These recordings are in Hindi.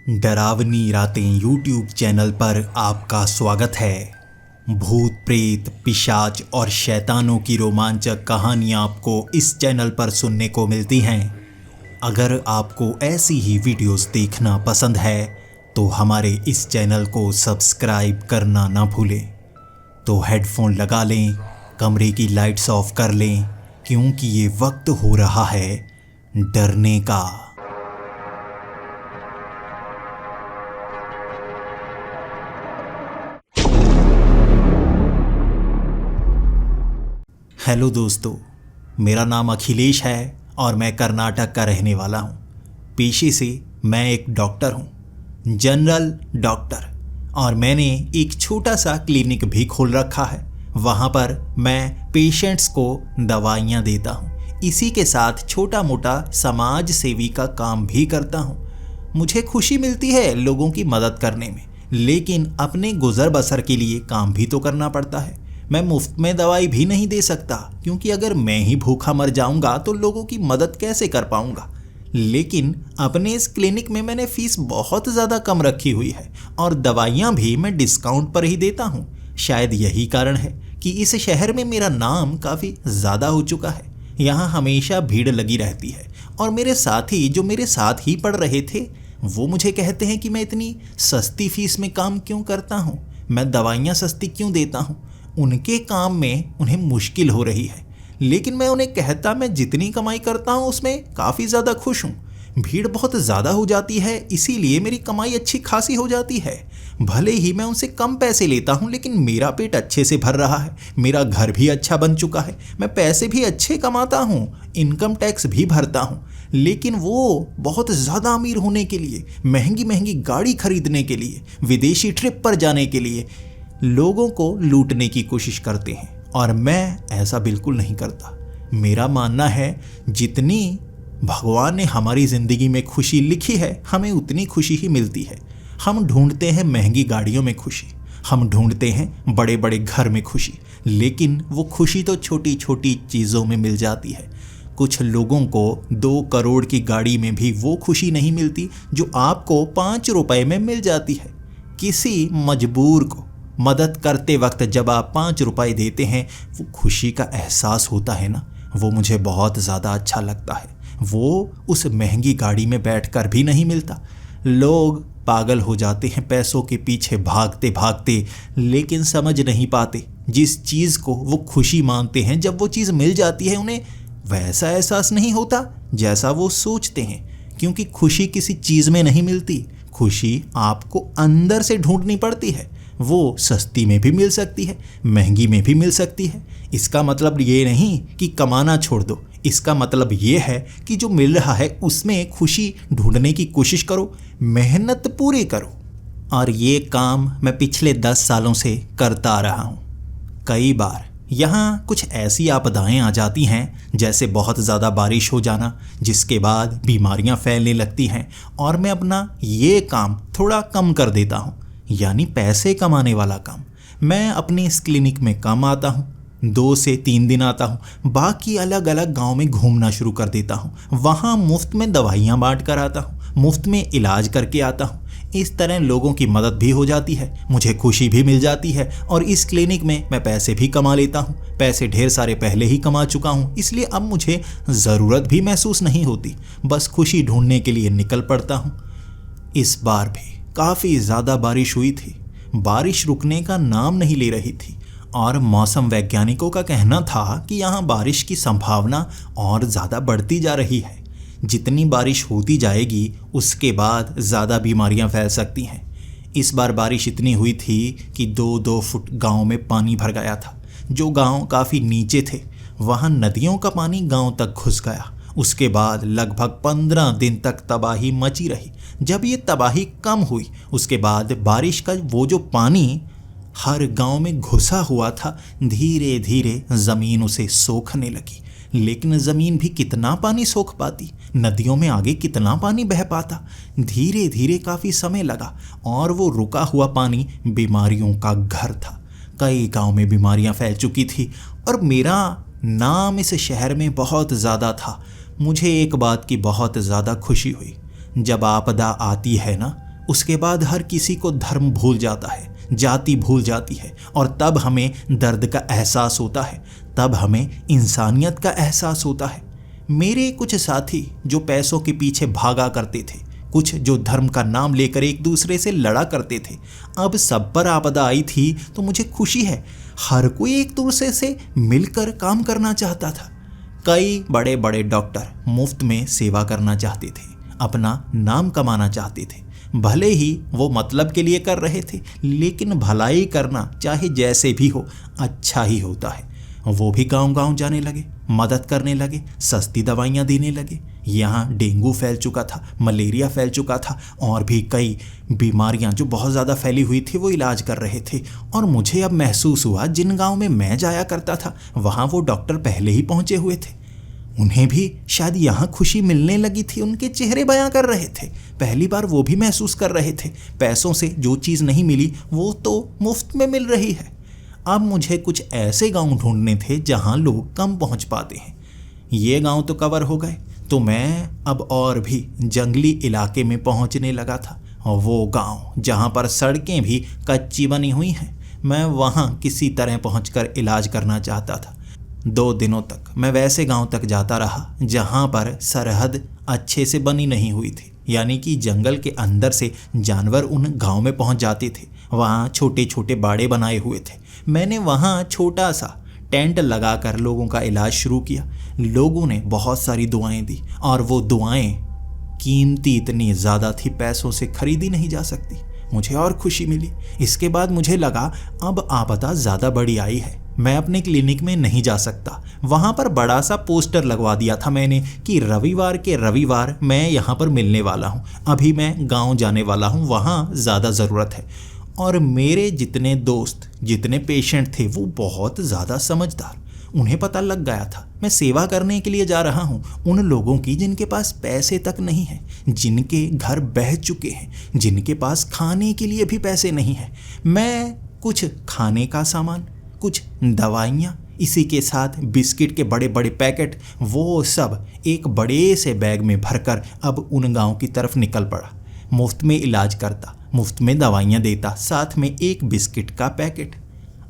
डरावनी रातें यूट्यूब चैनल पर आपका स्वागत है। भूत प्रेत पिशाच और शैतानों की रोमांचक कहानियाँ आपको इस चैनल पर सुनने को मिलती हैं। अगर आपको ऐसी ही वीडियोस देखना पसंद है तो हमारे इस चैनल को सब्सक्राइब करना ना भूलें। तो हेडफोन लगा लें, कमरे की लाइट्स ऑफ कर लें, क्योंकि ये वक्त हो रहा है डरने का। हेलो दोस्तों, मेरा नाम अखिलेश है और मैं कर्नाटक का रहने वाला हूँ। पेशे से मैं एक डॉक्टर हूँ, जनरल डॉक्टर, और मैंने एक छोटा सा क्लिनिक भी खोल रखा है। वहाँ पर मैं पेशेंट्स को दवाइयाँ देता हूँ। इसी के साथ छोटा मोटा समाज सेवी का काम भी करता हूँ। मुझे खुशी मिलती है लोगों की मदद करने में, लेकिन अपने गुजर बसर के लिए काम भी तो करना पड़ता है। मैं मुफ्त में दवाई भी नहीं दे सकता, क्योंकि अगर मैं ही भूखा मर जाऊंगा तो लोगों की मदद कैसे कर पाऊंगा। लेकिन अपने इस क्लिनिक में मैंने फीस बहुत ज़्यादा कम रखी हुई है और दवाइयाँ भी मैं डिस्काउंट पर ही देता हूँ। शायद यही कारण है कि इस शहर में मेरा नाम काफ़ी ज़्यादा हो चुका है। यहाँ हमेशा भीड़ लगी रहती है और मेरे साथी जो मेरे साथ ही पढ़ रहे थे वो मुझे कहते हैं कि मैं इतनी सस्ती फीस में काम क्यों करता हूँ, मैं दवाइयाँ सस्ती क्यों देता हूँ। उनके काम में उन्हें मुश्किल हो रही है, लेकिन मैं उन्हें कहता मैं जितनी कमाई करता हूँ उसमें काफ़ी ज़्यादा खुश हूँ। भीड़ बहुत ज़्यादा हो जाती है, इसीलिए मेरी कमाई अच्छी खासी हो जाती है। भले ही मैं उनसे कम पैसे लेता हूँ, लेकिन मेरा पेट अच्छे से भर रहा है, मेरा घर भी अच्छा बन चुका है, मैं पैसे भी अच्छे कमाता हूँ, इनकम टैक्स भी भरता हूँ। लेकिन वो बहुत ज़्यादा अमीर होने के लिए, महंगी महंगी गाड़ी खरीदने के लिए, विदेशी ट्रिप पर जाने के लिए लोगों को लूटने की कोशिश करते हैं, और मैं ऐसा बिल्कुल नहीं करता। मेरा मानना है जितनी भगवान ने हमारी ज़िंदगी में खुशी लिखी है, हमें उतनी खुशी ही मिलती है। हम ढूंढते हैं महंगी गाड़ियों में खुशी, हम ढूंढते हैं बड़े बड़े घर में खुशी, लेकिन वो खुशी तो छोटी छोटी चीज़ों में मिल जाती है। कुछ लोगों को 2 करोड़ की गाड़ी में भी वो खुशी नहीं मिलती जो आपको 5 रुपए में मिल जाती है। किसी मजबूर को मदद करते वक्त जब आप 5 रुपए देते हैं, वो खुशी का एहसास होता है ना, वो मुझे बहुत ज़्यादा अच्छा लगता है। वो उस महंगी गाड़ी में बैठकर भी नहीं मिलता। लोग पागल हो जाते हैं पैसों के पीछे भागते भागते, लेकिन समझ नहीं पाते जिस चीज़ को वो खुशी मानते हैं, जब वो चीज़ मिल जाती है उन्हें वैसा एहसास नहीं होता जैसा वो सोचते हैं। क्योंकि खुशी किसी चीज़ में नहीं मिलती, खुशी आपको अंदर से ढूंढनी पड़ती है। वो सस्ती में भी मिल सकती है, महंगी में भी मिल सकती है। इसका मतलब ये नहीं कि कमाना छोड़ दो, इसका मतलब ये है कि जो मिल रहा है उसमें खुशी ढूंढने की कोशिश करो, मेहनत पूरी करो। और ये काम मैं पिछले 10 सालों से करता आ रहा हूँ। कई बार यहाँ कुछ ऐसी आपदाएं आ जाती हैं, जैसे बहुत ज़्यादा बारिश हो जाना, जिसके बाद बीमारियाँ फैलने लगती हैं, और मैं अपना ये काम थोड़ा कम कर देता हूँ, यानी पैसे कमाने वाला काम। मैं अपने इस क्लिनिक में कम आता हूँ, 2 से 3 दिन आता हूँ, बाकी अलग अलग गांव में घूमना शुरू कर देता हूँ। वहाँ मुफ्त में दवाइयाँ बांट कर आता हूँ, मुफ्त में इलाज करके आता हूँ। इस तरह लोगों की मदद भी हो जाती है, मुझे खुशी भी मिल जाती है, और इस क्लिनिक में मैं पैसे भी कमा लेता हूँ। पैसे ढेर सारे पहले ही कमा चुका हूँ, इसलिए अब मुझे ज़रूरत भी महसूस नहीं होती, बस खुशी ढूंढने के लिए निकल पड़ता हूँ। इस बार भी काफ़ी ज़्यादा बारिश हुई थी, बारिश रुकने का नाम नहीं ले रही थी, और मौसम वैज्ञानिकों का कहना था कि यहाँ बारिश की संभावना और ज़्यादा बढ़ती जा रही है। जितनी बारिश होती जाएगी उसके बाद ज़्यादा बीमारियाँ फैल सकती हैं। इस बार बारिश इतनी हुई थी कि 2-2 फुट गांव में पानी भर गया था। जो गांव काफ़ी नीचे थे, वहाँ नदियों का पानी गांव तक घुस गया। उसके बाद लगभग 15 दिन तक तबाही मची रही। जब ये तबाही कम हुई, उसके बाद बारिश का वो जो पानी हर गांव में घुसा हुआ था, धीरे धीरे ज़मीन उसे सोखने लगी। लेकिन ज़मीन भी कितना पानी सोख पाती, नदियों में आगे कितना पानी बह पाता। धीरे धीरे काफ़ी समय लगा, और वो रुका हुआ पानी बीमारियों का घर था। कई गांव में बीमारियां फैल चुकी थी, और मेरा नाम इस शहर में बहुत ज़्यादा था। मुझे एक बात की बहुत ज़्यादा खुशी हुई, जब आपदा आती है ना, उसके बाद हर किसी को धर्म भूल जाता है, जाति भूल जाती है, और तब हमें दर्द का एहसास होता है, तब हमें इंसानियत का एहसास होता है। मेरे कुछ साथी जो पैसों के पीछे भागा करते थे, कुछ जो धर्म का नाम लेकर एक दूसरे से लड़ा करते थे, अब सब पर आपदा आई थी तो मुझे खुशी है। हर कोई एक दूसरे से मिलकर काम करना चाहता था। कई बड़े बड़े डॉक्टर मुफ्त में सेवा करना चाहते थे, अपना नाम कमाना चाहते थे। भले ही वो मतलब के लिए कर रहे थे, लेकिन भलाई करना चाहे जैसे भी हो अच्छा ही होता है। वो भी गांव गांव जाने लगे, मदद करने लगे, सस्ती दवाइयाँ देने लगे। यहाँ डेंगू फैल चुका था, मलेरिया फैल चुका था, और भी कई बीमारियाँ जो बहुत ज़्यादा फैली हुई थी वो इलाज कर रहे थे। और मुझे अब महसूस हुआ जिन गांव में मैं जाया करता था वहाँ वो डॉक्टर पहले ही पहुँचे हुए थे। उन्हें भी शायद यहाँ खुशी मिलने लगी थी, उनके चेहरे बयां कर रहे थे। पहली बार वो भी महसूस कर रहे थे पैसों से जो चीज़ नहीं मिली वो तो मुफ्त में मिल रही है। अब मुझे कुछ ऐसे गांव ढूंढने थे जहां लोग कम पहुंच पाते हैं। ये गांव तो कवर हो गए, तो मैं अब और भी जंगली इलाके में पहुंचने लगा था। वो गांव जहां पर सड़कें भी कच्ची बनी हुई हैं, मैं वहां किसी तरह पहुंचकर इलाज करना चाहता था। 2 दिनों तक मैं वैसे गांव तक जाता रहा जहां पर सरहद अच्छे से बनी नहीं हुई थी, यानी कि जंगल के अंदर से जानवर उन गांव में पहुंच जाते थे। वहाँ छोटे छोटे बाड़े बनाए हुए थे। मैंने वहाँ छोटा सा टेंट लगाकर लोगों का इलाज शुरू किया। लोगों ने बहुत सारी दुआएं दी, और वो दुआएं कीमती इतनी ज़्यादा थी पैसों से खरीदी नहीं जा सकती। मुझे और खुशी मिली। इसके बाद मुझे लगा अब आपदा ज़्यादा बड़ी आई है, मैं अपने क्लिनिक में नहीं जा सकता। वहाँ पर बड़ा सा पोस्टर लगवा दिया था मैंने कि रविवार के रविवार मैं यहाँ पर मिलने वाला हूँ, अभी मैं गाँव जाने वाला हूँ, वहाँ ज़्यादा ज़रूरत है। और मेरे जितने दोस्त, जितने पेशेंट थे वो बहुत ज़्यादा समझदार, उन्हें पता लग गया था मैं सेवा करने के लिए जा रहा हूँ उन लोगों की जिनके पास पैसे तक नहीं हैं, जिनके घर बह चुके हैं, जिनके पास खाने के लिए भी पैसे नहीं हैं। मैं कुछ खाने का सामान, कुछ दवाइयाँ, इसी के साथ बिस्किट के बड़े बड़े पैकेट, वो सब एक बड़े से बैग में भरकर अब उन गाँव की तरफ निकल पड़ा। मुफ्त में इलाज करता, मुफ्त में दवाइयाँ देता, साथ में एक बिस्किट का पैकेट।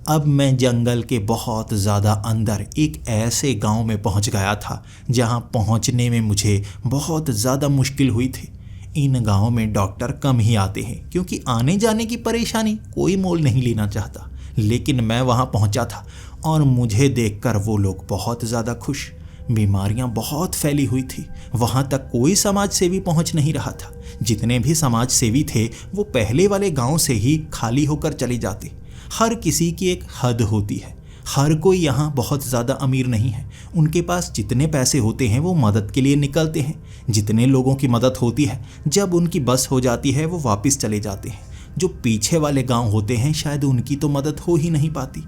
अब मैं जंगल के बहुत ज़्यादा अंदर एक ऐसे गांव में पहुंच गया था जहां पहुंचने में मुझे बहुत ज़्यादा मुश्किल हुई थी। इन गांवों में डॉक्टर कम ही आते हैं क्योंकि आने जाने की परेशानी कोई मोल नहीं लेना चाहता। लेकिन मैं वहां पहुंचा था और मुझे देखकर वो लोग बहुत ज़्यादा खुश। बीमारियां बहुत फैली हुई थी, वहां तक कोई समाज सेवी पहुंच नहीं रहा था। जितने भी समाज सेवी थे वो पहले वाले गांव से ही खाली होकर चले जाते। हर किसी की एक हद होती है, हर कोई यहाँ बहुत ज़्यादा अमीर नहीं है। उनके पास जितने पैसे होते हैं वो मदद के लिए निकलते हैं। जितने लोगों की मदद होती है जब उनकी बस हो जाती है वो वापस चले जाते हैं। जो पीछे वाले गांव होते हैं शायद उनकी तो मदद हो ही नहीं पाती।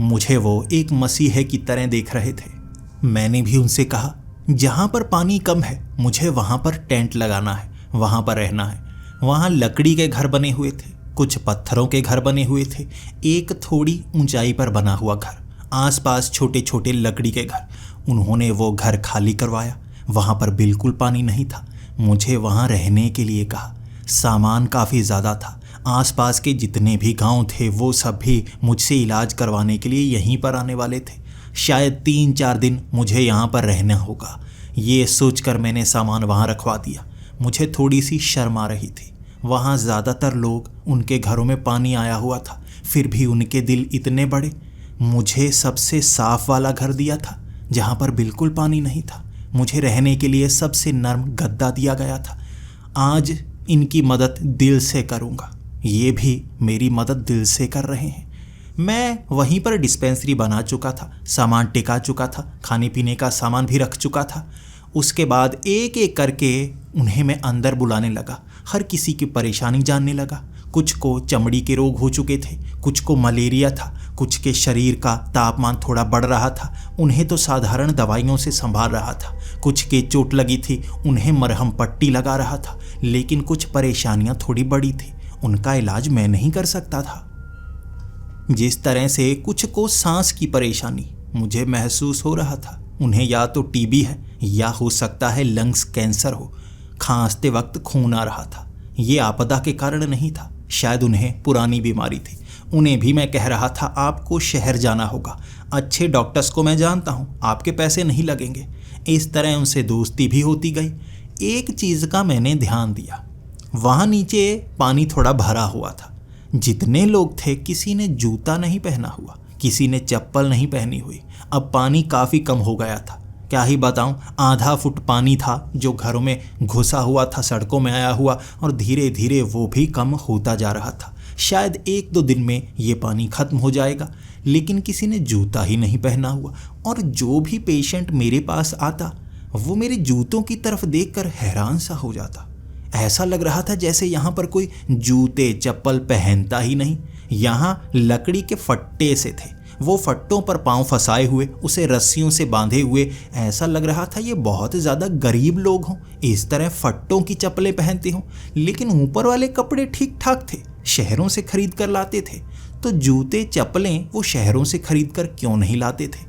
मुझे वो एक मसीहे की तरह देख रहे थे। मैंने भी उनसे कहा जहाँ पर पानी कम है मुझे वहाँ पर टेंट लगाना है, वहाँ पर रहना है। वहाँ लकड़ी के घर बने हुए थे, कुछ पत्थरों के घर बने हुए थे, एक थोड़ी ऊंचाई पर बना हुआ घर, आसपास छोटे छोटे लकड़ी के घर। उन्होंने वो घर खाली करवाया। वहाँ पर बिल्कुल पानी नहीं था। मुझे वहाँ रहने के लिए कहा। सामान काफ़ी ज़्यादा था। आसपास के जितने भी गांव थे वो सब भी मुझसे इलाज करवाने के लिए यहीं पर आने वाले थे। शायद 3-4 दिन मुझे यहाँ पर रहना होगा। ये सोचकर मैंने सामान वहाँ रखवा दिया। मुझे थोड़ी सी शर्म आ रही थी। वहाँ ज़्यादातर लोग, उनके घरों में पानी आया हुआ था, फिर भी उनके दिल इतने बड़े। मुझे सबसे साफ़ वाला घर दिया था जहाँ पर बिल्कुल पानी नहीं था। मुझे रहने के लिए सबसे नर्म गद्दा दिया गया था। आज इनकी मदद दिल से करूँगा। ये भी मेरी मदद दिल से कर रहे हैं। मैं वहीं पर डिस्पेंसरी बना चुका था, सामान टिका चुका था, खाने पीने का सामान भी रख चुका था। उसके बाद एक एक करके उन्हें मैं अंदर बुलाने लगा। हर किसी की परेशानी जानने लगा। कुछ को चमड़ी के रोग हो चुके थे, कुछ को मलेरिया था, कुछ के शरीर का तापमान थोड़ा बढ़ रहा था, उन्हें तो साधारण दवाइयों से संभाल रहा था। कुछ के चोट लगी थी, उन्हें मरहम पट्टी लगा रहा था। लेकिन कुछ परेशानियां थोड़ी बड़ी थी, उनका इलाज मैं नहीं कर सकता था। जिस तरह से कुछ को सांस की परेशानी मुझे महसूस हो रहा था, उन्हें या तो टीबी है या हो सकता है लंग्स कैंसर हो। खांसते वक्त खून आ रहा था। ये आपदा के कारण नहीं था, शायद उन्हें पुरानी बीमारी थी। उन्हें भी मैं कह रहा था आपको शहर जाना होगा, अच्छे डॉक्टर्स को मैं जानता हूँ, आपके पैसे नहीं लगेंगे। इस तरह उनसे दोस्ती भी होती गई। एक चीज़ का मैंने ध्यान दिया, वहाँ नीचे पानी थोड़ा भरा हुआ था। जितने लोग थे किसी ने जूता नहीं पहना हुआ, किसी ने चप्पल नहीं पहनी हुई। अब पानी काफ़ी कम हो गया था, क्या ही बताऊं, आधा फुट पानी था जो घरों में घुसा हुआ था, सड़कों में आया हुआ, और धीरे धीरे वो भी कम होता जा रहा था। शायद 1-2 दिन में ये पानी खत्म हो जाएगा, लेकिन किसी ने जूता ही नहीं पहना हुआ। और जो भी पेशेंट मेरे पास आता वो मेरे जूतों की तरफ देखकर हैरान सा हो जाता। ऐसा लग रहा था जैसे यहाँ पर कोई जूते चप्पल पहनता ही नहीं। यहाँ लकड़ी के फट्टे से थे, वो फट्टों पर पांव फंसाए हुए, उसे रस्सियों से बांधे हुए। ऐसा लग रहा था ये बहुत ज़्यादा गरीब लोग हों, इस तरह फट्टों की चप्पलें पहनते हों। लेकिन ऊपर वाले कपड़े ठीक ठाक थे, शहरों से खरीद कर लाते थे। तो जूते चप्पलें वो शहरों से खरीद कर क्यों नहीं लाते थे?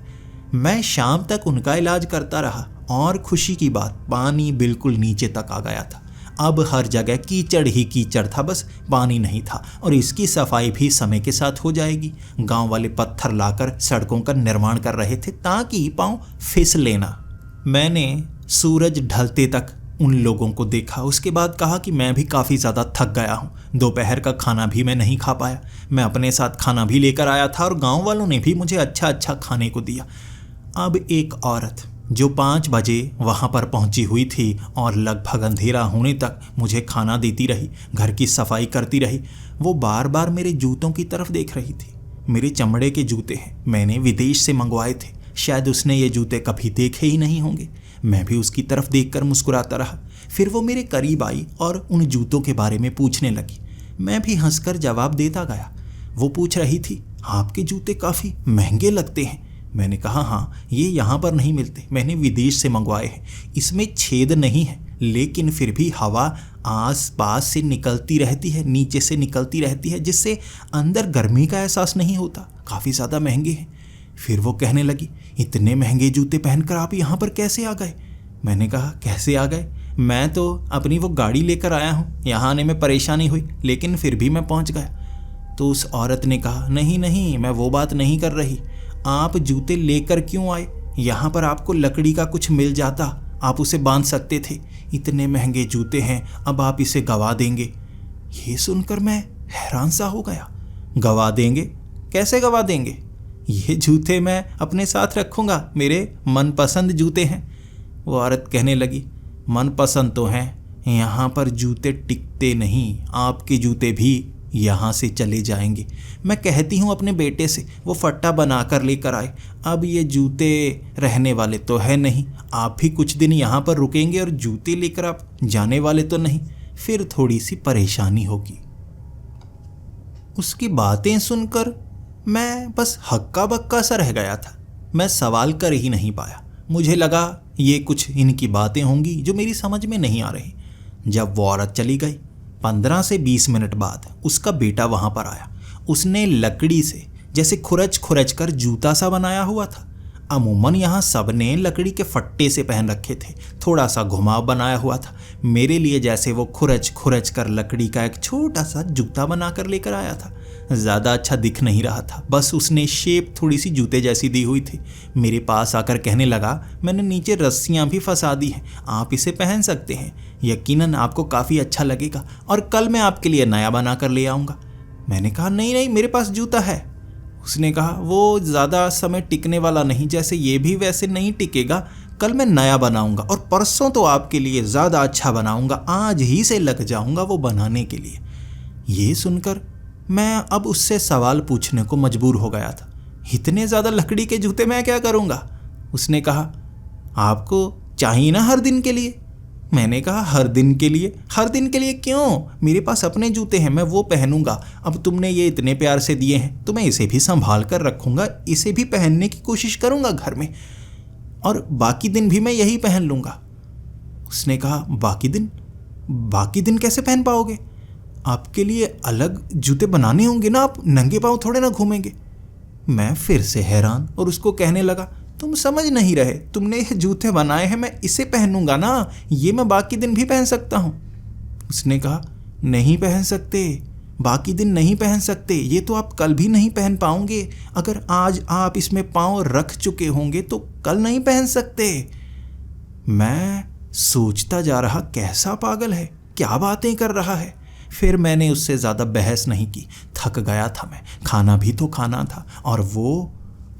मैं शाम तक उनका इलाज करता रहा, और खुशी की बात, पानी बिल्कुल नीचे तक आ गया था। अब हर जगह कीचड़ ही कीचड़ था, बस पानी नहीं था। और इसकी सफाई भी समय के साथ हो जाएगी। गांव वाले पत्थर लाकर सड़कों का निर्माण कर रहे थे ताकि पांव फिसले ना। मैंने सूरज ढलते तक उन लोगों को देखा, उसके बाद कहा कि मैं भी काफ़ी ज़्यादा थक गया हूँ। दोपहर का खाना भी मैं नहीं खा पाया। मैं अपने साथ खाना भी लेकर आया था और गाँव वालों ने भी मुझे अच्छा अच्छा खाने को दिया। अब एक औरत जो 5 बजे वहाँ पर पहुँची हुई थी और लगभग अंधेरा होने तक मुझे खाना देती रही, घर की सफाई करती रही, वो बार बार मेरे जूतों की तरफ देख रही थी। मेरे चमड़े के जूते हैं, मैंने विदेश से मंगवाए थे। शायद उसने ये जूते कभी देखे ही नहीं होंगे। मैं भी उसकी तरफ देखकर मुस्कुराता रहा। फिर वो मेरे करीब आई और उन जूतों के बारे में पूछने लगी। मैं भी हंसकर जवाब देता गया। वो पूछ रही थी, आपके जूते काफ़ी महंगे लगते हैं। मैंने कहा, हाँ, ये यहाँ पर नहीं मिलते, मैंने विदेश से मंगवाए हैं। इसमें छेद नहीं है, लेकिन फिर भी हवा आस पास से निकलती रहती है, नीचे से निकलती रहती है, जिससे अंदर गर्मी का एहसास नहीं होता। काफ़ी ज़्यादा महंगे हैं। फिर वो कहने लगी, इतने महंगे जूते पहनकर आप यहाँ पर कैसे आ गए? मैंने कहा, कैसे आ गए? मैं तो अपनी वो गाड़ी लेकर आया हूँ, यहाँ आने में परेशानी हुई, लेकिन फिर भी मैं पहुँच गया। तो उस औरत ने कहा, नहीं नहीं, मैं वो बात नहीं कर रही। आप जूते लेकर क्यों आए? यहाँ पर आपको लकड़ी का कुछ मिल जाता, आप उसे बांध सकते थे। इतने महंगे जूते हैं, अब आप इसे गवा देंगे। ये सुनकर मैं हैरान सा हो गया। गवा देंगे? कैसे गवा देंगे? ये जूते मैं अपने साथ रखूँगा, मेरे मनपसंद जूते हैं। वो औरत कहने लगी, मनपसंद तो हैं, यहाँ पर जूते टिकते नहीं, आपके जूते भी यहाँ से चले जाएंगे। मैं कहती हूँ अपने बेटे से वो फट्टा बनाकर लेकर आए। अब ये जूते रहने वाले तो है नहीं, आप भी कुछ दिन यहाँ पर रुकेंगे और जूते लेकर आप जाने वाले तो नहीं, फिर थोड़ी सी परेशानी होगी। उसकी बातें सुनकर मैं बस हक्का बक्का सा रह गया था। मैं सवाल कर ही नहीं पाया। मुझे लगा ये कुछ इनकी बातें होंगी जो मेरी समझ में नहीं आ रही। जब वो औरत चली गई, 15 से 20 मिनट बाद उसका बेटा वहाँ पर आया। उसने लकड़ी से जैसे खुरच खुरच कर जूता सा बनाया हुआ था। अमूमन यहाँ सब ने लकड़ी के फट्टे से पहन रखे थे, थोड़ा सा घुमाव बनाया हुआ था। मेरे लिए जैसे वो खुरच खुरच कर लकड़ी का एक छोटा सा जूता बना कर लेकर आया था। ज़्यादा अच्छा दिख नहीं रहा था, बस उसने शेप थोड़ी सी जूते जैसी दी हुई थी। मेरे पास आकर कहने लगा, मैंने नीचे रस्सियाँ भी फंसा दी हैं, आप इसे पहन सकते हैं, यकीनन आपको काफ़ी अच्छा लगेगा, और कल मैं आपके लिए नया बना कर ले आऊँगा। मैंने कहा, नहीं नहीं, मेरे पास जूता है। उसने कहा, वो ज़्यादा समय टिकने वाला नहीं, जैसे ये भी वैसे नहीं टिकेगा। कल मैं नया बनाऊंगा और परसों तो आपके लिए ज़्यादा अच्छा बनाऊंगा, आज ही से लग जाऊंगा वो बनाने के लिए। ये सुनकर मैं अब उससे सवाल पूछने को मजबूर हो गया था। इतने ज़्यादा लकड़ी के जूते मैं क्या करूंगा? उसने कहा, आपको चाहिए ना हर दिन के लिए? मैंने कहा, हर दिन के लिए? हर दिन के लिए क्यों? मेरे पास अपने जूते हैं, मैं वो पहनूंगा। अब तुमने ये इतने प्यार से दिए हैं तो मैं इसे भी संभाल कर रखूंगा, इसे भी पहनने की कोशिश करूंगा घर में, और बाकी दिन भी मैं यही पहन लूँगा। उसने कहा, बाकी दिन? बाकी दिन कैसे पहन पाओगे? आपके लिए अलग जूते बनाने होंगे ना, आप नंगे पाँव थोड़े ना घूमेंगे। मैं फिर से हैरान और उसको कहने लगा, तुम समझ नहीं रहे, तुमने ये जूते बनाए हैं, मैं इसे पहनूंगा ना, ये मैं बाकी दिन भी पहन सकता हूँ। उसने कहा, नहीं पहन सकते, बाकी दिन नहीं पहन सकते, ये तो आप कल भी नहीं पहन पाओगे। अगर आज आप इसमें पाँव रख चुके होंगे तो कल नहीं पहन सकते। मैं सोचता जा रहा, कैसा पागल है, क्या बातें कर रहा है। फिर मैंने उससे ज़्यादा बहस नहीं की, थक गया था मैं, खाना भी तो खाना था। और वो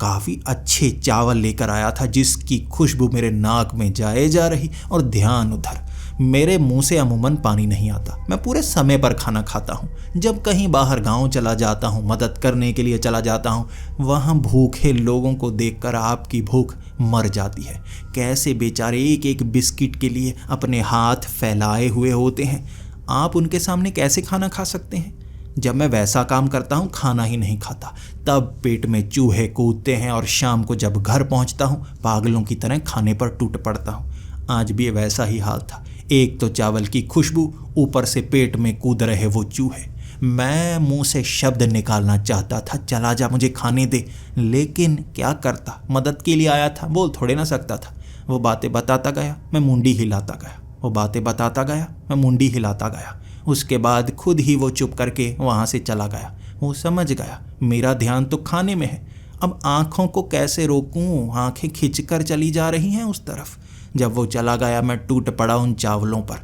काफ़ी अच्छे चावल लेकर आया था जिसकी खुशबू मेरे नाक में जाए जा रही और ध्यान उधर। मेरे मुंह से अमूमन पानी नहीं आता, मैं पूरे समय पर खाना खाता हूँ। जब कहीं बाहर गांव चला जाता हूँ, मदद करने के लिए चला जाता हूँ, वहाँ भूखे लोगों को देखकर आपकी भूख मर जाती है। कैसे बेचारे एक एक बिस्किट के लिए अपने हाथ फैलाए हुए होते हैं। आप उनके सामने कैसे खाना खा सकते हैं। जब मैं वैसा काम करता हूँ, खाना ही नहीं खाता, तब पेट में चूहे कूदते हैं और शाम को जब घर पहुँचता हूँ, पागलों की तरह खाने पर टूट पड़ता हूँ। आज भी वैसा ही हाल था। एक तो चावल की खुशबू, ऊपर से पेट में कूद रहे वो चूहे। मैं मुंह से शब्द निकालना चाहता था, चला जा मुझे खाने दे, लेकिन क्या करता, मदद के लिए आया था, बोल थोड़े ना सकता था। वो बातें बताता गया, मैं मुंडी हिलाता गया, वो बातें बताता गया, मैं मुंडी हिलाता गया। उसके बाद खुद ही वो चुप करके वहाँ से चला गया। वो समझ गया मेरा ध्यान तो खाने में है। अब आँखों को कैसे रोकूं, आँखें खिंचकर चली जा रही हैं उस तरफ। जब वो चला गया, मैं टूट पड़ा उन चावलों पर।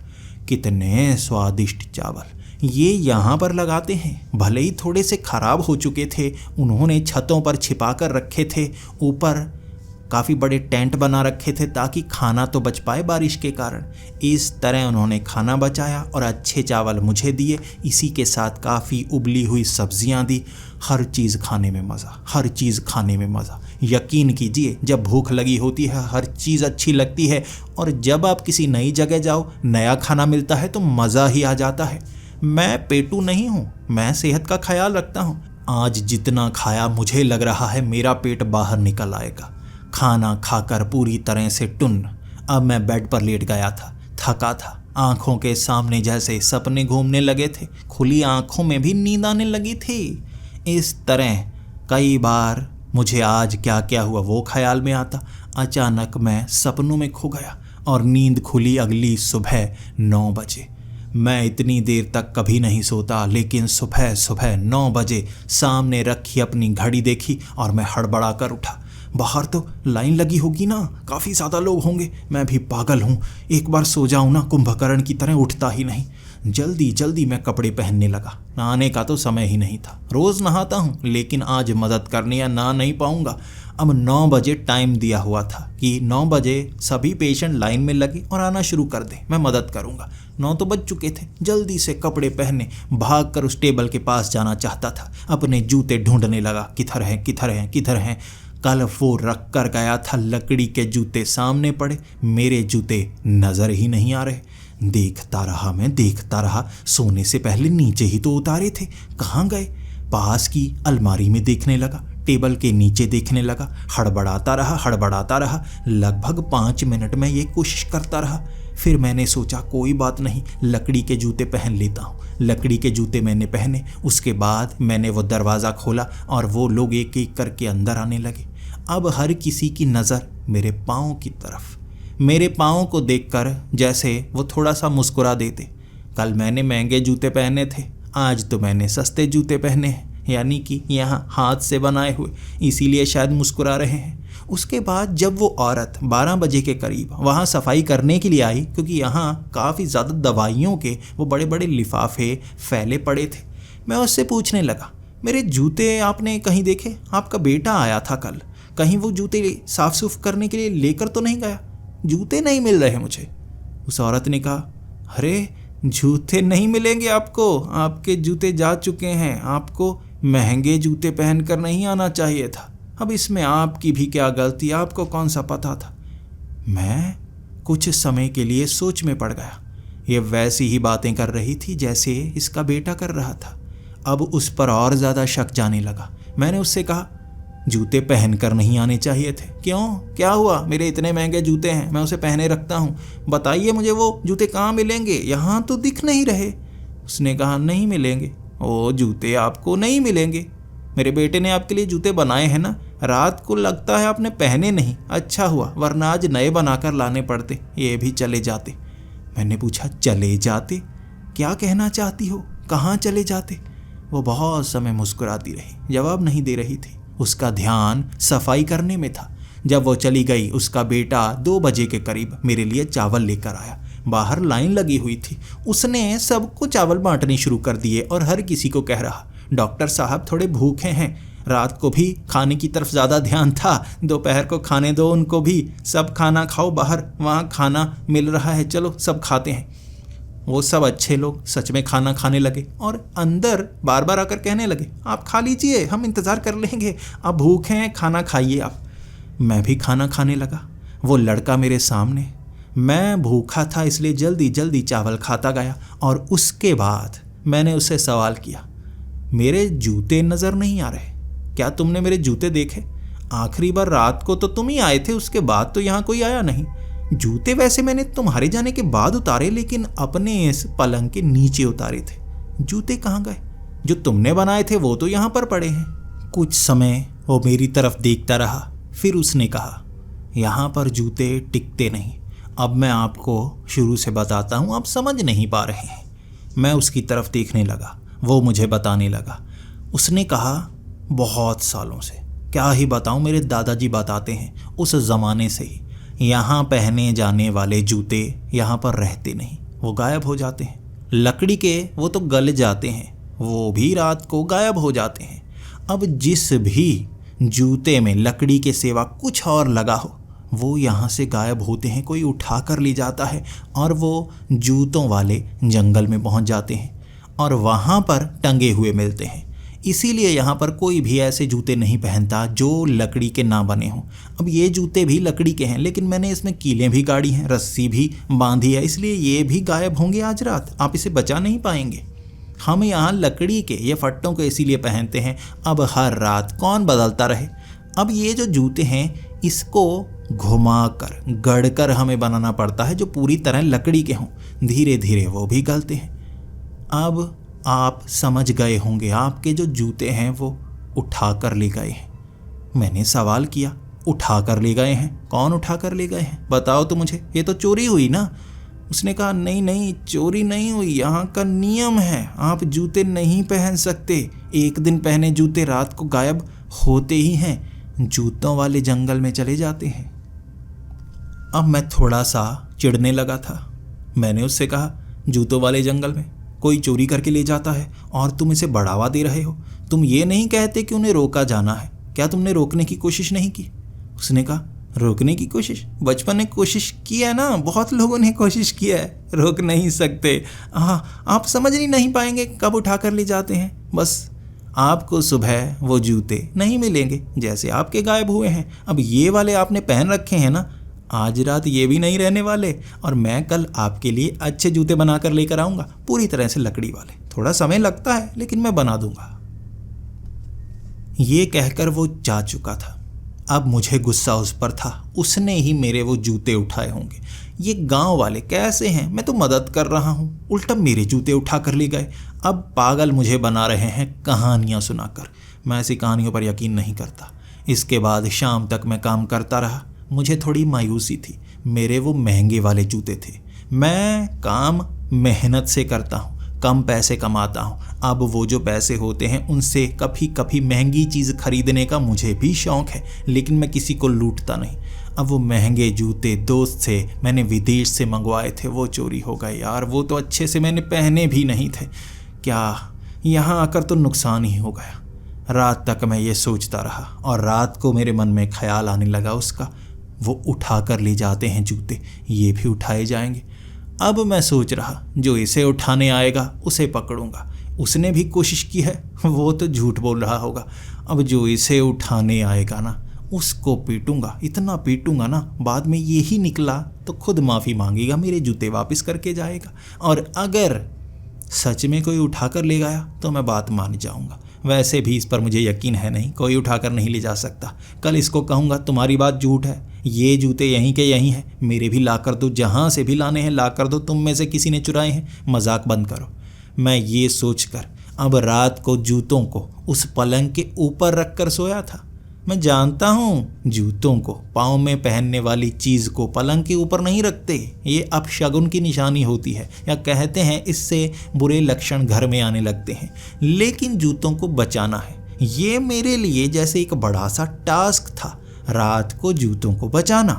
कितने स्वादिष्ट चावल ये यहाँ पर लगाते हैं। भले ही थोड़े से खराब हो चुके थे, उन्होंने छतों पर छिपा कर रखे थे। ऊपर काफ़ी बड़े टेंट बना रखे थे ताकि खाना तो बच पाए बारिश के कारण। इस तरह उन्होंने खाना बचाया और अच्छे चावल मुझे दिए। इसी के साथ काफ़ी उबली हुई सब्जियां दी। हर चीज़ खाने में मज़ा, हर चीज़ खाने में मज़ा। यकीन कीजिए, जब भूख लगी होती है हर चीज़ अच्छी लगती है, और जब आप किसी नई जगह जाओ, नया खाना मिलता है तो मज़ा ही आ जाता है। मैं पेटू नहीं हूँ, मैं सेहत का ख्याल रखता हूँ। आज जितना खाया मुझे लग रहा है मेरा पेट बाहर निकल आएगा। खाना खाकर पूरी तरह से टुन्न। अब मैं बेड पर लेट गया था, थका था। आंखों के सामने जैसे सपने घूमने लगे थे, खुली आंखों में भी नींद आने लगी थी। इस तरह कई बार मुझे आज क्या क्या हुआ वो ख्याल में आता। अचानक मैं सपनों में खो गया और नींद खुली अगली सुबह 9 बजे। मैं इतनी देर तक कभी नहीं सोता, लेकिन सुबह सुबह 9 बजे सामने रखी अपनी घड़ी देखी और मैं हड़बड़ा कर उठा। बाहर तो लाइन लगी होगी ना, काफ़ी ज़्यादा लोग होंगे। मैं भी पागल हूँ, एक बार सो जाऊँ ना, कुंभकर्ण की तरह उठता ही नहीं। जल्दी जल्दी मैं कपड़े पहनने लगा। नहाने का तो समय ही नहीं था। रोज़ नहाता हूँ, लेकिन आज मदद करने या नहा नहीं पाऊँगा। अब 9 बजे टाइम दिया हुआ था कि 9 बजे सभी पेशेंट लाइन में लगे और आना शुरू कर दें, मैं मदद करूँगा। 9 तो बज चुके थे। जल्दी से कपड़े पहने भाग कर उस टेबल के पास जाना चाहता था। अपने जूते ढूंढने लगा, किधर हैं किधर हैं किधर हैं। कल वो रख कर गया था, लकड़ी के जूते सामने पड़े, मेरे जूते नज़र ही नहीं आ रहे। देखता रहा मैं, देखता रहा। सोने से पहले नीचे ही तो उतारे थे, कहाँ गए। पास की अलमारी में देखने लगा, टेबल के नीचे देखने लगा। हड़बड़ाता रहा। लगभग 5 मिनट में ये कोशिश करता रहा। फिर मैंने सोचा कोई बात नहीं, लकड़ी के जूते पहन लेता हूँ। लकड़ी के जूते मैंने पहने। उसके बाद मैंने वो दरवाज़ा खोला और वो लोग एक एक करके अंदर आने लगे। अब हर किसी की नज़र मेरे पाँव की तरफ। मेरे पाँव को देखकर जैसे वो थोड़ा सा मुस्कुरा देते। कल मैंने महंगे जूते पहने थे, आज तो मैंने सस्ते जूते पहने हैं, यानी कि यहाँ हाथ से बनाए हुए, इसीलिए शायद मुस्कुरा रहे हैं। उसके बाद जब वो औरत 12 बजे के करीब वहाँ सफाई करने के लिए आई, क्योंकि यहाँ काफ़ी ज़्यादा दवाइयों के वो बड़े बड़े लिफाफे फैले पड़े थे, मैं उससे पूछने लगा, मेरे जूते आपने कहीं देखे? आपका बेटा आया था कल, कहीं वो जूते साफ सुफ करने के लिए लेकर तो नहीं गया? जूते नहीं मिल रहे मुझे। उस औरत ने कहा, अरे जूते नहीं मिलेंगे आपको, आपके जूते जा चुके हैं। आपको महंगे जूते पहनकर नहीं आना चाहिए था। अब इसमें आपकी भी क्या गलती, आपको कौन सा पता था। मैं कुछ समय के लिए सोच में पड़ गया। ये वैसी ही बातें कर रही थी जैसे इसका बेटा कर रहा था। अब उस पर और ज़्यादा शक जाने लगा। मैंने उससे कहा, जूते पहन कर नहीं आने चाहिए थे। क्यों, क्या हुआ? मेरे इतने महंगे जूते हैं, मैं उसे पहने रखता हूँ। बताइए मुझे वो जूते कहाँ मिलेंगे, यहाँ तो दिख नहीं रहे। उसने कहा, नहीं मिलेंगे, वो जूते आपको नहीं मिलेंगे। मेरे बेटे ने आपके लिए जूते बनाए हैं ना, रात को लगता है आपने पहने नहीं। अच्छा हुआ, वरना आज नए बनाकर लाने पड़ते, ये भी चले जाते। मैंने पूछा, चले जाते? क्या कहना चाहती हो, कहाँ चले जाते? वो बहुत समय मुस्कुराती रही, जवाब नहीं दे रही थी। उसका ध्यान सफाई करने में था। जब वो चली गई, उसका बेटा 2 बजे के करीब मेरे लिए चावल लेकर आया। बाहर लाइन लगी हुई थी। उसने सबको चावल बांटने शुरू कर दिए और हर किसी को कह रहा, डॉक्टर साहब थोड़े भूखे हैं, रात को भी खाने की तरफ ज़्यादा ध्यान था, दोपहर को खाने दो उनको भी, सब खाना खाओ, बाहर वहाँ खाना मिल रहा है, चलो सब खाते हैं। वो सब अच्छे लोग सच में खाना खाने लगे और अंदर बार बार आकर कहने लगे, आप खा लीजिए, हम इंतज़ार कर लेंगे, आप भूखे हैं, खाना खाइए आप। मैं भी खाना खाने लगा। वो लड़का मेरे सामने, मैं भूखा था इसलिए जल्दी जल्दी चावल खाता गया। और उसके बाद मैंने उससे सवाल किया, मेरे जूते नज़र नहीं आ रहे, क्या तुमने मेरे जूते देखे? आखिरी बार रात को तो तुम ही आए थे, उसके बाद तो यहाँ कोई आया नहीं। जूते वैसे मैंने तुम्हारे जाने के बाद उतारे, लेकिन अपने इस पलंग के नीचे उतारे थे। जूते कहाँ गए? जो तुमने बनाए थे वो तो यहाँ पर पड़े हैं। कुछ समय वो मेरी तरफ देखता रहा, फिर उसने कहा, यहाँ पर जूते टिकते नहीं। अब मैं आपको शुरू से बताता हूँ, आप समझ नहीं पा रहे हैं। मैं उसकी तरफ देखने लगा, वो मुझे बताने लगा। उसने कहा, बहुत सालों से, क्या ही बताऊँ, मेरे दादाजी बताते हैं उस ज़माने से ही यहाँ पहने जाने वाले जूते यहाँ पर रहते नहीं, वो गायब हो जाते हैं। लकड़ी के वो तो गल जाते हैं, वो भी रात को गायब हो जाते हैं। अब जिस भी जूते में लकड़ी के सिवा कुछ और लगा हो, वो यहाँ से गायब होते हैं। कोई उठा कर ले जाता है और वो जूतों वाले जंगल में पहुँच जाते हैं और वहाँ पर टंगे हुए मिलते हैं। इसीलिए यहाँ पर कोई भी ऐसे जूते नहीं पहनता जो लकड़ी के ना बने हों। अब ये जूते भी लकड़ी के हैं, लेकिन मैंने इसमें कीलें भी गाड़ी हैं, रस्सी भी बांधी है, इसलिए ये भी गायब होंगे आज रात, आप इसे बचा नहीं पाएंगे। हम यहाँ लकड़ी के ये फट्टों को इसीलिए पहनते हैं, अब हर रात कौन बदलता रहे। अब ये जो जूते हैं इसको घुमाकर गढ़कर हमें बनाना पड़ता है जो पूरी तरह लकड़ी के हों, धीरे धीरे वो भी गलते हैं। अब आप समझ गए होंगे, आपके जो जूते हैं वो उठा कर ले गए हैं। मैंने सवाल किया, उठा कर ले गए हैं? कौन उठा कर ले गए हैं, बताओ तो मुझे, ये तो चोरी हुई ना। उसने कहा, नहीं नहीं, चोरी नहीं हुई, यहाँ का नियम है, आप जूते नहीं पहन सकते, एक दिन पहने जूते रात को गायब होते ही हैं, जूतों वाले जंगल में चले जाते हैं। अब मैं थोड़ा सा चिढ़ने लगा था। मैंने उससे कहा, जूतों वाले जंगल में कोई चोरी करके ले जाता है और तुम इसे बढ़ावा दे रहे हो। तुम ये नहीं कहते कि उन्हें रोका जाना है, क्या तुमने रोकने की कोशिश नहीं की? उसने कहा, रोकने की कोशिश? बचपन में कोशिश की है ना, बहुत लोगों ने कोशिश किया है, रोक नहीं सकते। हाँ, आप समझ ही नहीं पाएंगे कब उठा कर ले जाते हैं। बस आपको सुबह वो जूते नहीं मिलेंगे जैसे आपके गायब हुए हैं। अब ये वाले आपने पहन रखे हैं ना, आज रात ये भी नहीं रहने वाले और मैं कल आपके लिए अच्छे जूते बनाकर लेकर आऊँगा, पूरी तरह से लकड़ी वाले। थोड़ा समय लगता है लेकिन मैं बना दूंगा। ये कहकर वो जा चुका था। अब मुझे गुस्सा उस पर था, उसने ही मेरे वो जूते उठाए होंगे। ये गांव वाले कैसे हैं, मैं तो मदद कर रहा हूँ, उल्टा मेरे जूते उठा कर ले गए। अब पागल मुझे बना रहे हैं कहानियाँ सुनाकर। मैं ऐसी कहानियों पर यकीन नहीं करता। इसके बाद शाम तक मैं काम करता रहा। मुझे थोड़ी मायूसी थी, मेरे वो महंगे वाले जूते थे। मैं काम मेहनत से करता हूँ, कम पैसे कमाता हूँ। अब वो जो पैसे होते हैं उनसे कभी कभी महंगी चीज़ खरीदने का मुझे भी शौक़ है, लेकिन मैं किसी को लूटता नहीं। अब वो महंगे जूते दोस्त से मैंने विदेश से मंगवाए थे, वो चोरी हो गए यार। वो तो अच्छे से मैंने पहने भी नहीं थे। क्या यहाँ आकर तो नुकसान ही हो गया। रात तक मैं ये सोचता रहा और रात को मेरे मन में ख्याल आने लगा उसका। वो उठा कर ले जाते हैं जूते, ये भी उठाए जाएंगे। अब मैं सोच रहा, जो इसे उठाने आएगा उसे पकड़ूंगा। उसने भी कोशिश की है, वो तो झूठ बोल रहा होगा। अब जो इसे उठाने आएगा ना, उसको पीटूंगा, इतना पीटूंगा ना, बाद में यही निकला तो खुद माफ़ी मांगेगा, मेरे जूते वापस करके जाएगा। और अगर सच में कोई उठा कर ले गया तो मैं बात मान जाऊंगा। वैसे भी इस पर मुझे यकीन है नहीं, कोई उठा कर नहीं ले जा सकता। कल इसको कहूँगा तुम्हारी बात झूठ है, ये जूते यहीं के यहीं हैं, मेरे भी ला कर दो, जहाँ से भी लाने हैं ला कर दो, तुम में से किसी ने चुराए हैं, मजाक बंद करो। मैं ये सोचकर अब रात को जूतों को उस पलंग के ऊपर रख कर सोया था। मैं जानता हूँ जूतों को, पाँव में पहनने वाली चीज़ को पलंग के ऊपर नहीं रखते, ये अपशगुन की निशानी होती है, या कहते हैं इससे बुरे लक्षण घर में आने लगते हैं। लेकिन जूतों को बचाना है, ये मेरे लिए जैसे एक बड़ा सा टास्क था, रात को जूतों को बचाना।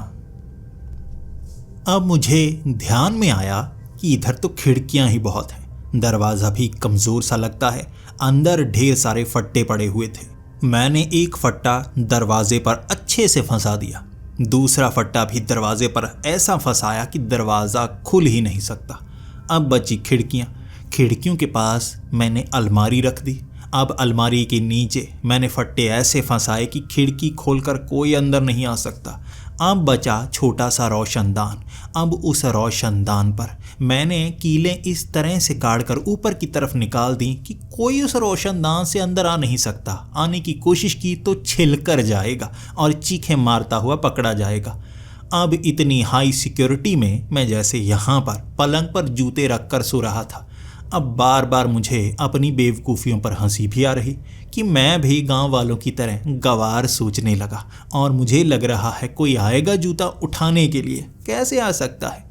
अब मुझे ध्यान में आया कि इधर तो खिड़कियां ही बहुत हैं, दरवाज़ा भी कमज़ोर सा लगता है, अंदर ढेर सारे फट्टे पड़े हुए थे। मैंने एक फट्टा दरवाजे पर अच्छे से फंसा दिया, दूसरा फट्टा भी दरवाजे पर ऐसा फंसाया कि दरवाज़ा खुल ही नहीं सकता। अब बची खिड़कियाँ, खिड़कियों के पास मैंने अलमारी रख दी। अब अलमारी के नीचे मैंने फट्टे ऐसे फंसाए कि खिड़की खोलकर कोई अंदर नहीं आ सकता। अब बचा छोटा सा रोशनदान। अब उस रोशनदान पर मैंने कीलें इस तरह से गाड़कर ऊपर की तरफ निकाल दी कि कोई उस रोशनदान से अंदर आ नहीं सकता। आने की कोशिश की तो छिलकर जाएगा और चीखें मारता हुआ पकड़ा जाएगा। अब इतनी हाई सिक्योरिटी में मैं जैसे यहाँ पर पलंग पर जूते रखकर सो रहा था। अब बार बार मुझे अपनी बेवकूफ़ियों पर हंसी भी आ रही कि मैं भी गांव वालों की तरह गवार सोचने लगा, और मुझे लग रहा है कोई आएगा जूता उठाने के लिए, कैसे आ सकता है।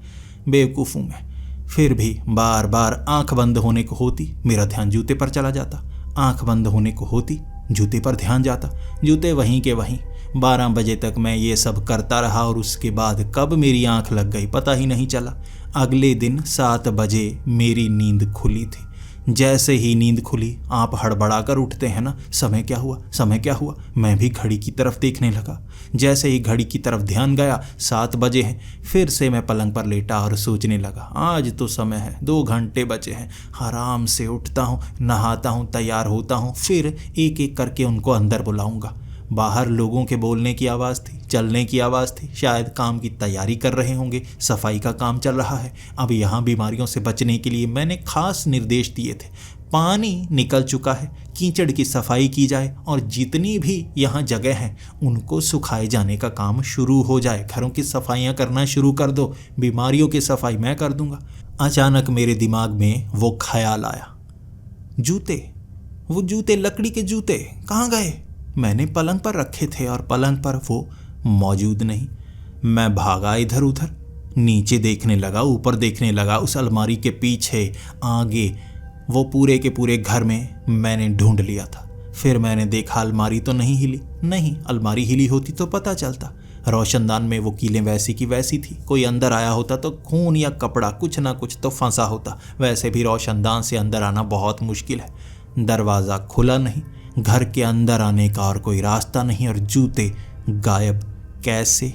बेवकूफ़ हूँ मैं। फिर भी बार बार आंख बंद होने को होती, मेरा ध्यान जूते पर चला जाता। आंख बंद होने को होती, जूते पर ध्यान जाता, जूते वहीं के वहीं। 12 बजे तक मैं ये सब करता रहा और उसके बाद कब मेरी आंख लग गई पता ही नहीं चला। अगले दिन 7 बजे मेरी नींद खुली थी। जैसे ही नींद खुली, आप हड़बड़ा कर उठते हैं ना, समय क्या हुआ, समय क्या हुआ। मैं भी घड़ी की तरफ देखने लगा। जैसे ही घड़ी की तरफ ध्यान गया, 7 बजे हैं। फिर से मैं पलंग पर लेटा और सोचने लगा, आज तो समय है, 2 घंटे बचे हैं। आराम से उठता हूँ, नहाता हूँ, तैयार होता हूँ, फिर एक एक करके उनको अंदर बुलाऊंगा। बाहर लोगों के बोलने की आवाज़ थी, चलने की आवाज़ थी, शायद काम की तैयारी कर रहे होंगे, सफाई का काम चल रहा है। अब यहाँ बीमारियों से बचने के लिए मैंने खास निर्देश दिए थे। पानी निकल चुका है, कीचड़ की सफाई की जाए और जितनी भी यहाँ जगह हैं उनको सुखाए जाने का काम शुरू हो जाए। घरों की सफाइयाँ करना शुरू कर दो, बीमारियों की सफाई मैं कर दूँगा। अचानक मेरे दिमाग में वो ख्याल आया, जूते, वो जूते, लकड़ी के जूते कहाँ गए। मैंने पलंग पर रखे थे और पलंग पर वो मौजूद नहीं। मैं भागा इधर उधर, नीचे देखने लगा, ऊपर देखने लगा, उस अलमारी के पीछे, आगे, वो पूरे के पूरे घर में मैंने ढूंढ लिया था। फिर मैंने देखा अलमारी तो नहीं हिली। नहीं, अलमारी हिली होती तो पता चलता। रोशनदान में वो कीलें वैसी की वैसी थी। कोई अंदर आया होता तो खून या कपड़ा कुछ ना कुछ तो फंसा होता। वैसे भी रोशनदान से अंदर आना बहुत मुश्किल है। दरवाज़ा खुला नहीं, घर के अंदर आने का और कोई रास्ता नहीं, और जूते गायब। कैसे?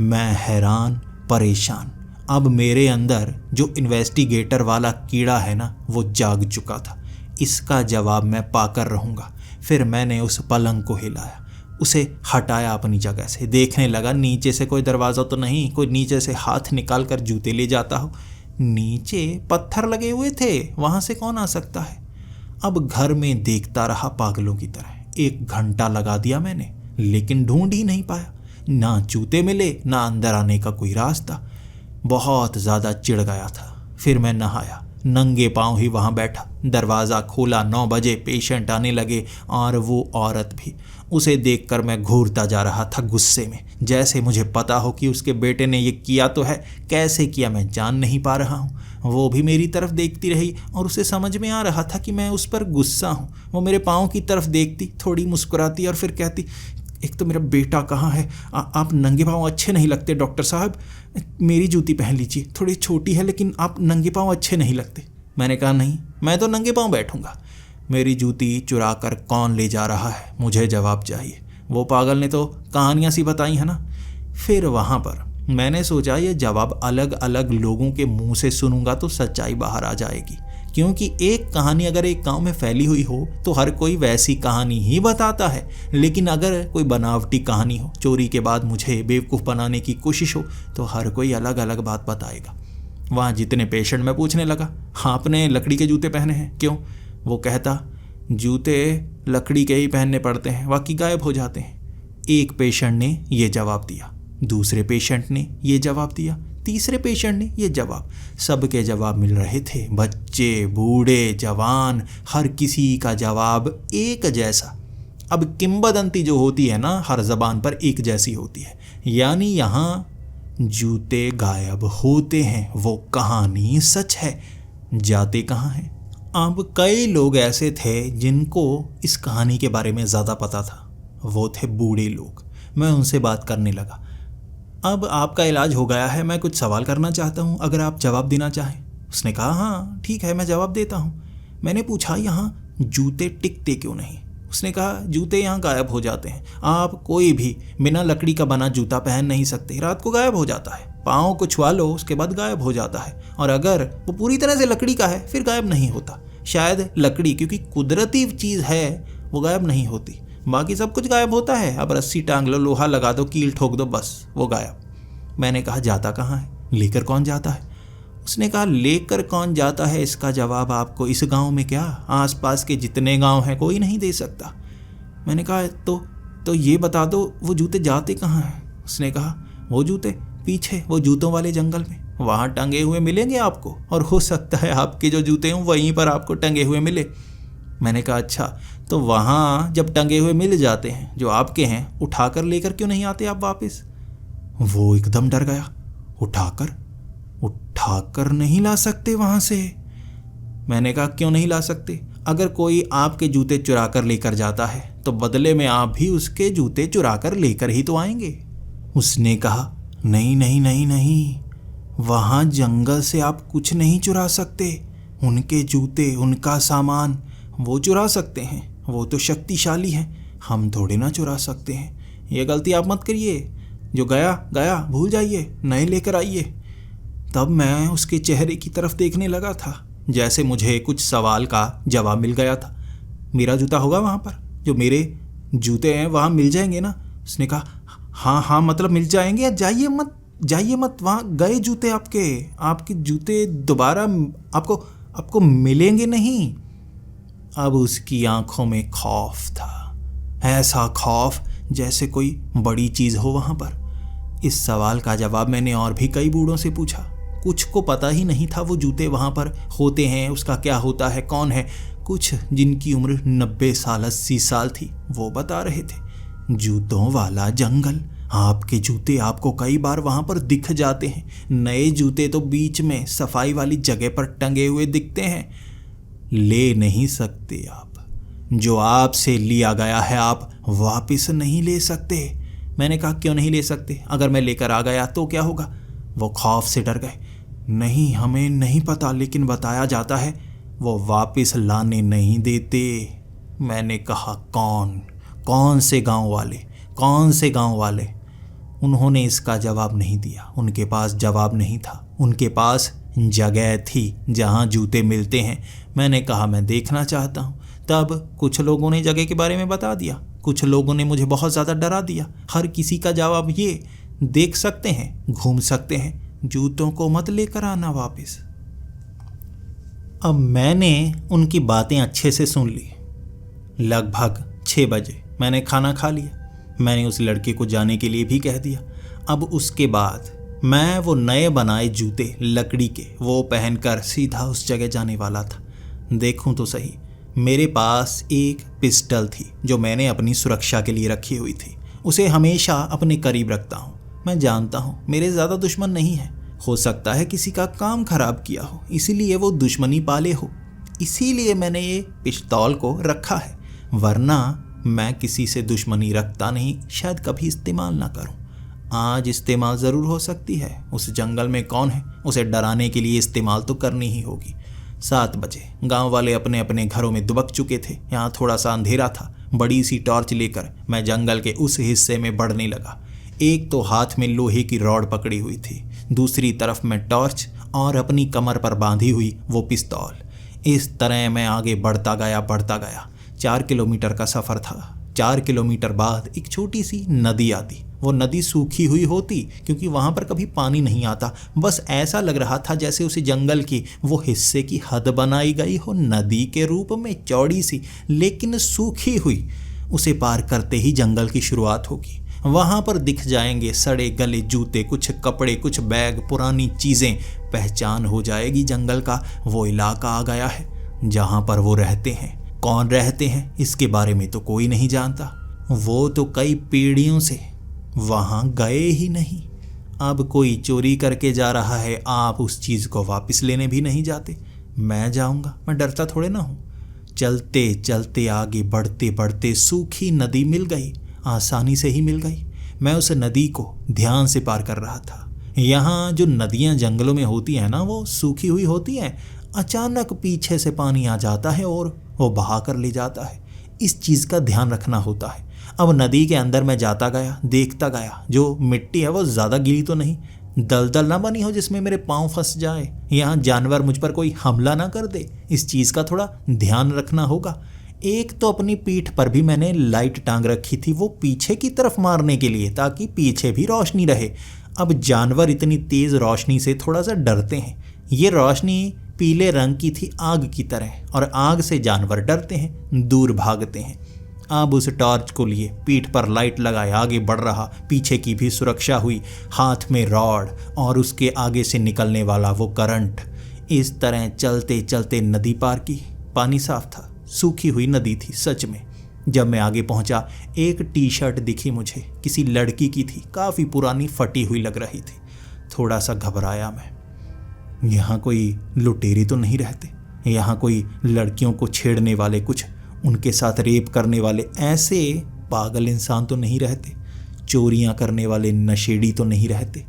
मैं हैरान परेशान। अब मेरे अंदर जो इन्वेस्टिगेटर वाला कीड़ा है ना, वो जाग चुका था। इसका जवाब मैं पाकर रहूँगा। फिर मैंने उस पलंग को हिलाया, उसे हटाया अपनी जगह से, देखने लगा नीचे से कोई दरवाज़ा तो नहीं, कोई नीचे से हाथ निकाल कर जूते ले जाता हो। नीचे पत्थर लगे हुए थे, वहाँ से कौन आ सकता है। अब घर में देखता रहा पागलों की तरह। 1 घंटा लगा दिया मैंने, लेकिन ढूंढ ही नहीं पाया। ना जूते मिले, ना अंदर आने का कोई रास्ता। बहुत ज़्यादा चिढ़ गया था। फिर मैं नहाया, नंगे पाँव ही वहाँ बैठा। दरवाज़ा खोला, 9 बजे पेशेंट आने लगे, और वो औरत भी। उसे देखकर मैं घूरता जा रहा था गुस्से में, जैसे मुझे पता हो कि उसके बेटे ने ये किया तो है। कैसे किया मैं जान नहीं पा रहा हूँ। वो भी मेरी तरफ देखती रही और उसे समझ में आ रहा था कि मैं उस पर गुस्सा हूँ। वो मेरे पाँव की तरफ देखती, थोड़ी मुस्कुराती और फिर कहती, एक तो मेरा बेटा कहाँ है, आप नंगे पाँव अच्छे नहीं लगते डॉक्टर साहब, मेरी जूती पहन लीजिए, थोड़ी छोटी है लेकिन आप नंगे पाँव अच्छे नहीं लगते। मैंने कहा नहीं, मैं तो नंगे पाँव बैठूंगा। मेरी जूती चुरा कर कौन ले जा रहा है, मुझे जवाब चाहिए। वो पागल ने तो कहानियाँ सी बताई है ना। फिर वहाँ पर मैंने सोचा ये जवाब अलग अलग लोगों के मुंह से सुनूंगा तो सच्चाई बाहर आ जाएगी, क्योंकि एक कहानी अगर एक गांव में फैली हुई हो तो हर कोई वैसी कहानी ही बताता है। लेकिन अगर कोई बनावटी कहानी हो, चोरी के बाद मुझे बेवकूफ़ बनाने की कोशिश हो, तो हर कोई अलग अलग बात बताएगा। वहाँ जितने पेशेंट, मैं पूछने लगा, हाँ आपने लकड़ी के जूते पहने हैं क्यों? वो कहता, जूते लकड़ी के ही पहनने पड़ते हैं, बाकी गायब हो जाते हैं। एक पेशेंट ने ये जवाब दिया, दूसरे पेशेंट ने ये जवाब दिया, तीसरे पेशेंट ने ये जवाब। सबके जवाब मिल रहे थे, बच्चे, बूढ़े, जवान, हर किसी का जवाब एक जैसा। अब किंवदंती जो होती है ना, हर जबान पर एक जैसी होती है, यानी यहाँ जूते गायब होते हैं, वो कहानी सच है, जाते कहाँ हैं। अब कई लोग ऐसे थे जिनको इस कहानी के बारे में ज़्यादा पता था, वो थे बूढ़े लोग। मैं उनसे बात करने लगा। अब आपका इलाज हो गया है, मैं कुछ सवाल करना चाहता हूँ, अगर आप जवाब देना चाहें। उसने कहा हाँ ठीक है, मैं जवाब देता हूँ। मैंने पूछा यहाँ जूते टिकते क्यों नहीं? उसने कहा जूते यहाँ गायब हो जाते हैं, आप कोई भी बिना लकड़ी का बना जूता पहन नहीं सकते, रात को गायब हो जाता है, पाँव को छुआ लो उसके बाद गायब हो जाता है, और अगर वो पूरी तरह से लकड़ी का है फिर गायब नहीं होता। शायद लकड़ी क्योंकि कुदरती चीज़ है वो गायब नहीं होती, बाकी सब कुछ गायब होता है। अब रस्सी टांग लो, लोहा लगा दो, कील ठोक दो, बस वो गायब। मैंने कहा जाता कहाँ है, लेकर कौन जाता है? उसने कहा लेकर कौन जाता है इसका जवाब आपको इस गांव में क्या, आसपास के जितने गांव हैं कोई नहीं दे सकता। मैंने कहा तो ये बता दो वो जूते जाते कहाँ हैं? उसने कहा वो जूते पीछे वो जूतों वाले जंगल में, वहाँ टंगे हुए मिलेंगे आपको, और हो सकता है आपके जो जूते हों वहीं पर आपको टंगे हुए मिले। मैंने कहा अच्छा, तो वहाँ जब टंगे हुए मिल जाते हैं जो आपके हैं, उठाकर लेकर क्यों नहीं आते आप वापस? वो एकदम डर गया। उठाकर नहीं ला सकते वहाँ से? मैंने कहा क्यों नहीं ला सकते? अगर कोई आपके जूते चुरा कर लेकर जाता है तो बदले में आप भी उसके जूते चुरा कर लेकर ही तो आएंगे। उसने कहा नहीं नहीं नहीं नहीं, वहाँ जंगल से आप कुछ नहीं चुरा सकते, उनके जूते उनका सामान वो चुरा सकते हैं, वो तो शक्तिशाली हैं, हम थोड़े ना चुरा सकते हैं। ये गलती आप मत करिए, जो गया गया भूल जाइए, नए लेकर आइए। तब मैं उसके चेहरे की तरफ देखने लगा था, जैसे मुझे कुछ सवाल का जवाब मिल गया था। मेरा जूता होगा वहाँ पर, जो मेरे जूते हैं वहाँ मिल जाएंगे ना? उसने कहा हाँ मतलब मिल जाएंगे, जाइए मत, वहाँ गए जूते आपके जूते दोबारा आपको मिलेंगे नहीं। अब उसकी आंखों में खौफ था, ऐसा खौफ जैसे कोई बड़ी चीज़ हो वहाँ पर। इस सवाल का जवाब मैंने और भी कई बूढ़ों से पूछा, कुछ को पता ही नहीं था वो जूते वहाँ पर होते हैं, उसका क्या होता है, कौन है। कुछ जिनकी उम्र 90 साल 80 साल थी वो बता रहे थे जूतों वाला जंगल, आपके जूते आपको कई बार वहाँ पर दिख जाते हैं, नए जूते तो बीच में सफाई वाली जगह पर टंगे हुए दिखते हैं, ले नहीं सकते आप, जो आपसे लिया गया है आप वापस नहीं ले सकते। मैंने कहा क्यों नहीं ले सकते, अगर मैं लेकर आ गया तो क्या होगा? वो खौफ से डर गए। नहीं हमें नहीं पता, लेकिन बताया जाता है वो वापस लाने नहीं देते। मैंने कहा कौन से गांव वाले? उन्होंने इसका जवाब नहीं दिया, उनके पास जवाब नहीं था, उनके पास जगह थी जहां जूते मिलते हैं। मैंने कहा मैं देखना चाहता हूं। तब कुछ लोगों ने जगह के बारे में बता दिया, कुछ लोगों ने मुझे बहुत ज़्यादा डरा दिया। हर किसी का जवाब ये, देख सकते हैं, घूम सकते हैं, जूतों को मत लेकर आना वापस। अब मैंने उनकी बातें अच्छे से सुन ली। लगभग 6 बजे मैंने खाना खा लिया। मैंने उस लड़के को जाने के लिए भी कह दिया। अब उसके बाद मैं वो नए बनाए जूते लकड़ी के वो पहनकर सीधा उस जगह जाने वाला था। देखूं तो सही, मेरे पास एक पिस्टल थी जो मैंने अपनी सुरक्षा के लिए रखी हुई थी। उसे हमेशा अपने करीब रखता हूँ। मैं जानता हूँ मेरे ज़्यादा दुश्मन नहीं है, हो सकता है किसी का काम खराब किया हो, इसीलिए वो दुश्मनी पाले हो, इसीलिए मैंने ये पिस्तौल को रखा है, वरना मैं किसी से दुश्मनी रखता नहीं, शायद कभी इस्तेमाल ना करूं। आज इस्तेमाल ज़रूर हो सकती है, उस जंगल में कौन है, उसे डराने के लिए इस्तेमाल तो करनी ही होगी। 7 बजे गांव वाले अपने अपने घरों में दुबक चुके थे। यहाँ थोड़ा सा अंधेरा था। बड़ी सी टॉर्च लेकर मैं जंगल के उस हिस्से में बढ़ने लगा। एक तो हाथ में लोहे की रॉड पकड़ी हुई थी, दूसरी तरफ में टॉर्च और अपनी कमर पर बांधी हुई वो पिस्तौल। इस तरह मैं आगे बढ़ता गया। 4 किलोमीटर का सफ़र था। 4 किलोमीटर बाद एक छोटी सी नदी आती। वो नदी सूखी हुई होती क्योंकि वहाँ पर कभी पानी नहीं आता। बस ऐसा लग रहा था जैसे उसे जंगल के वो हिस्से की हद बनाई गई हो, नदी के रूप में चौड़ी सी लेकिन सूखी हुई। उसे पार करते ही जंगल की शुरुआत होगी। वहाँ पर दिख जाएंगे सड़े गले जूते, कुछ कपड़े, कुछ बैग, पुरानी चीज़ें। पहचान हो जाएगी जंगल का वो इलाका आ गया है जहाँ पर वो रहते हैं। कौन रहते हैं इसके बारे में तो कोई नहीं जानता। वो तो कई पीढ़ियों से वहाँ गए ही नहीं। अब कोई चोरी करके जा रहा है, आप उस चीज़ को वापस लेने भी नहीं जाते। मैं जाऊँगा, मैं डरता थोड़े ना हूँ। चलते चलते आगे बढ़ते बढ़ते सूखी नदी मिल गई, आसानी से ही मिल गई। मैं उस नदी को ध्यान से पार कर रहा था। यहाँ जो नदियाँ जंगलों में होती हैं ना, वो सूखी हुई होती हैं। अचानक पीछे से पानी आ जाता है और वो बहा कर ले जाता है। इस चीज़ का ध्यान रखना होता है। अब नदी के अंदर मैं जाता गया, देखता गया। जो मिट्टी है वो ज़्यादा गीली तो नहीं, दलदल ना बनी हो जिसमें मेरे पाँव फंस जाए, यहाँ जानवर मुझ पर कोई हमला ना कर दे। इस चीज़ का थोड़ा ध्यान रखना होगा। एक तो अपनी पीठ पर भी मैंने लाइट टांग रखी थी, वो पीछे की तरफ मारने के लिए, ताकि पीछे भी रोशनी रहे। अब जानवर इतनी तेज़ रोशनी से थोड़ा सा डरते हैं। ये रोशनी पीले रंग की थी, आग की तरह, और आग से जानवर डरते हैं, दूर भागते हैं। अब उस टॉर्च को लिए पीठ पर लाइट लगाए आगे बढ़ रहा। पीछे की भी सुरक्षा हुई, हाथ में रॉड और उसके आगे से निकलने वाला वो करंट। इस तरह चलते चलते नदी पार की। पानी साफ था, सूखी हुई नदी थी सच में। जब मैं आगे पहुंचा, एक टी शर्ट दिखी मुझे, किसी लड़की की थी, काफ़ी पुरानी फटी हुई लग रही थी। थोड़ा सा घबराया मैं। यहाँ कोई लुटेरे तो नहीं रहते, यहाँ कोई लड़कियों को छेड़ने वाले, कुछ उनके साथ रेप करने वाले ऐसे पागल इंसान तो नहीं रहते, चोरियां करने वाले नशेड़ी तो नहीं रहते।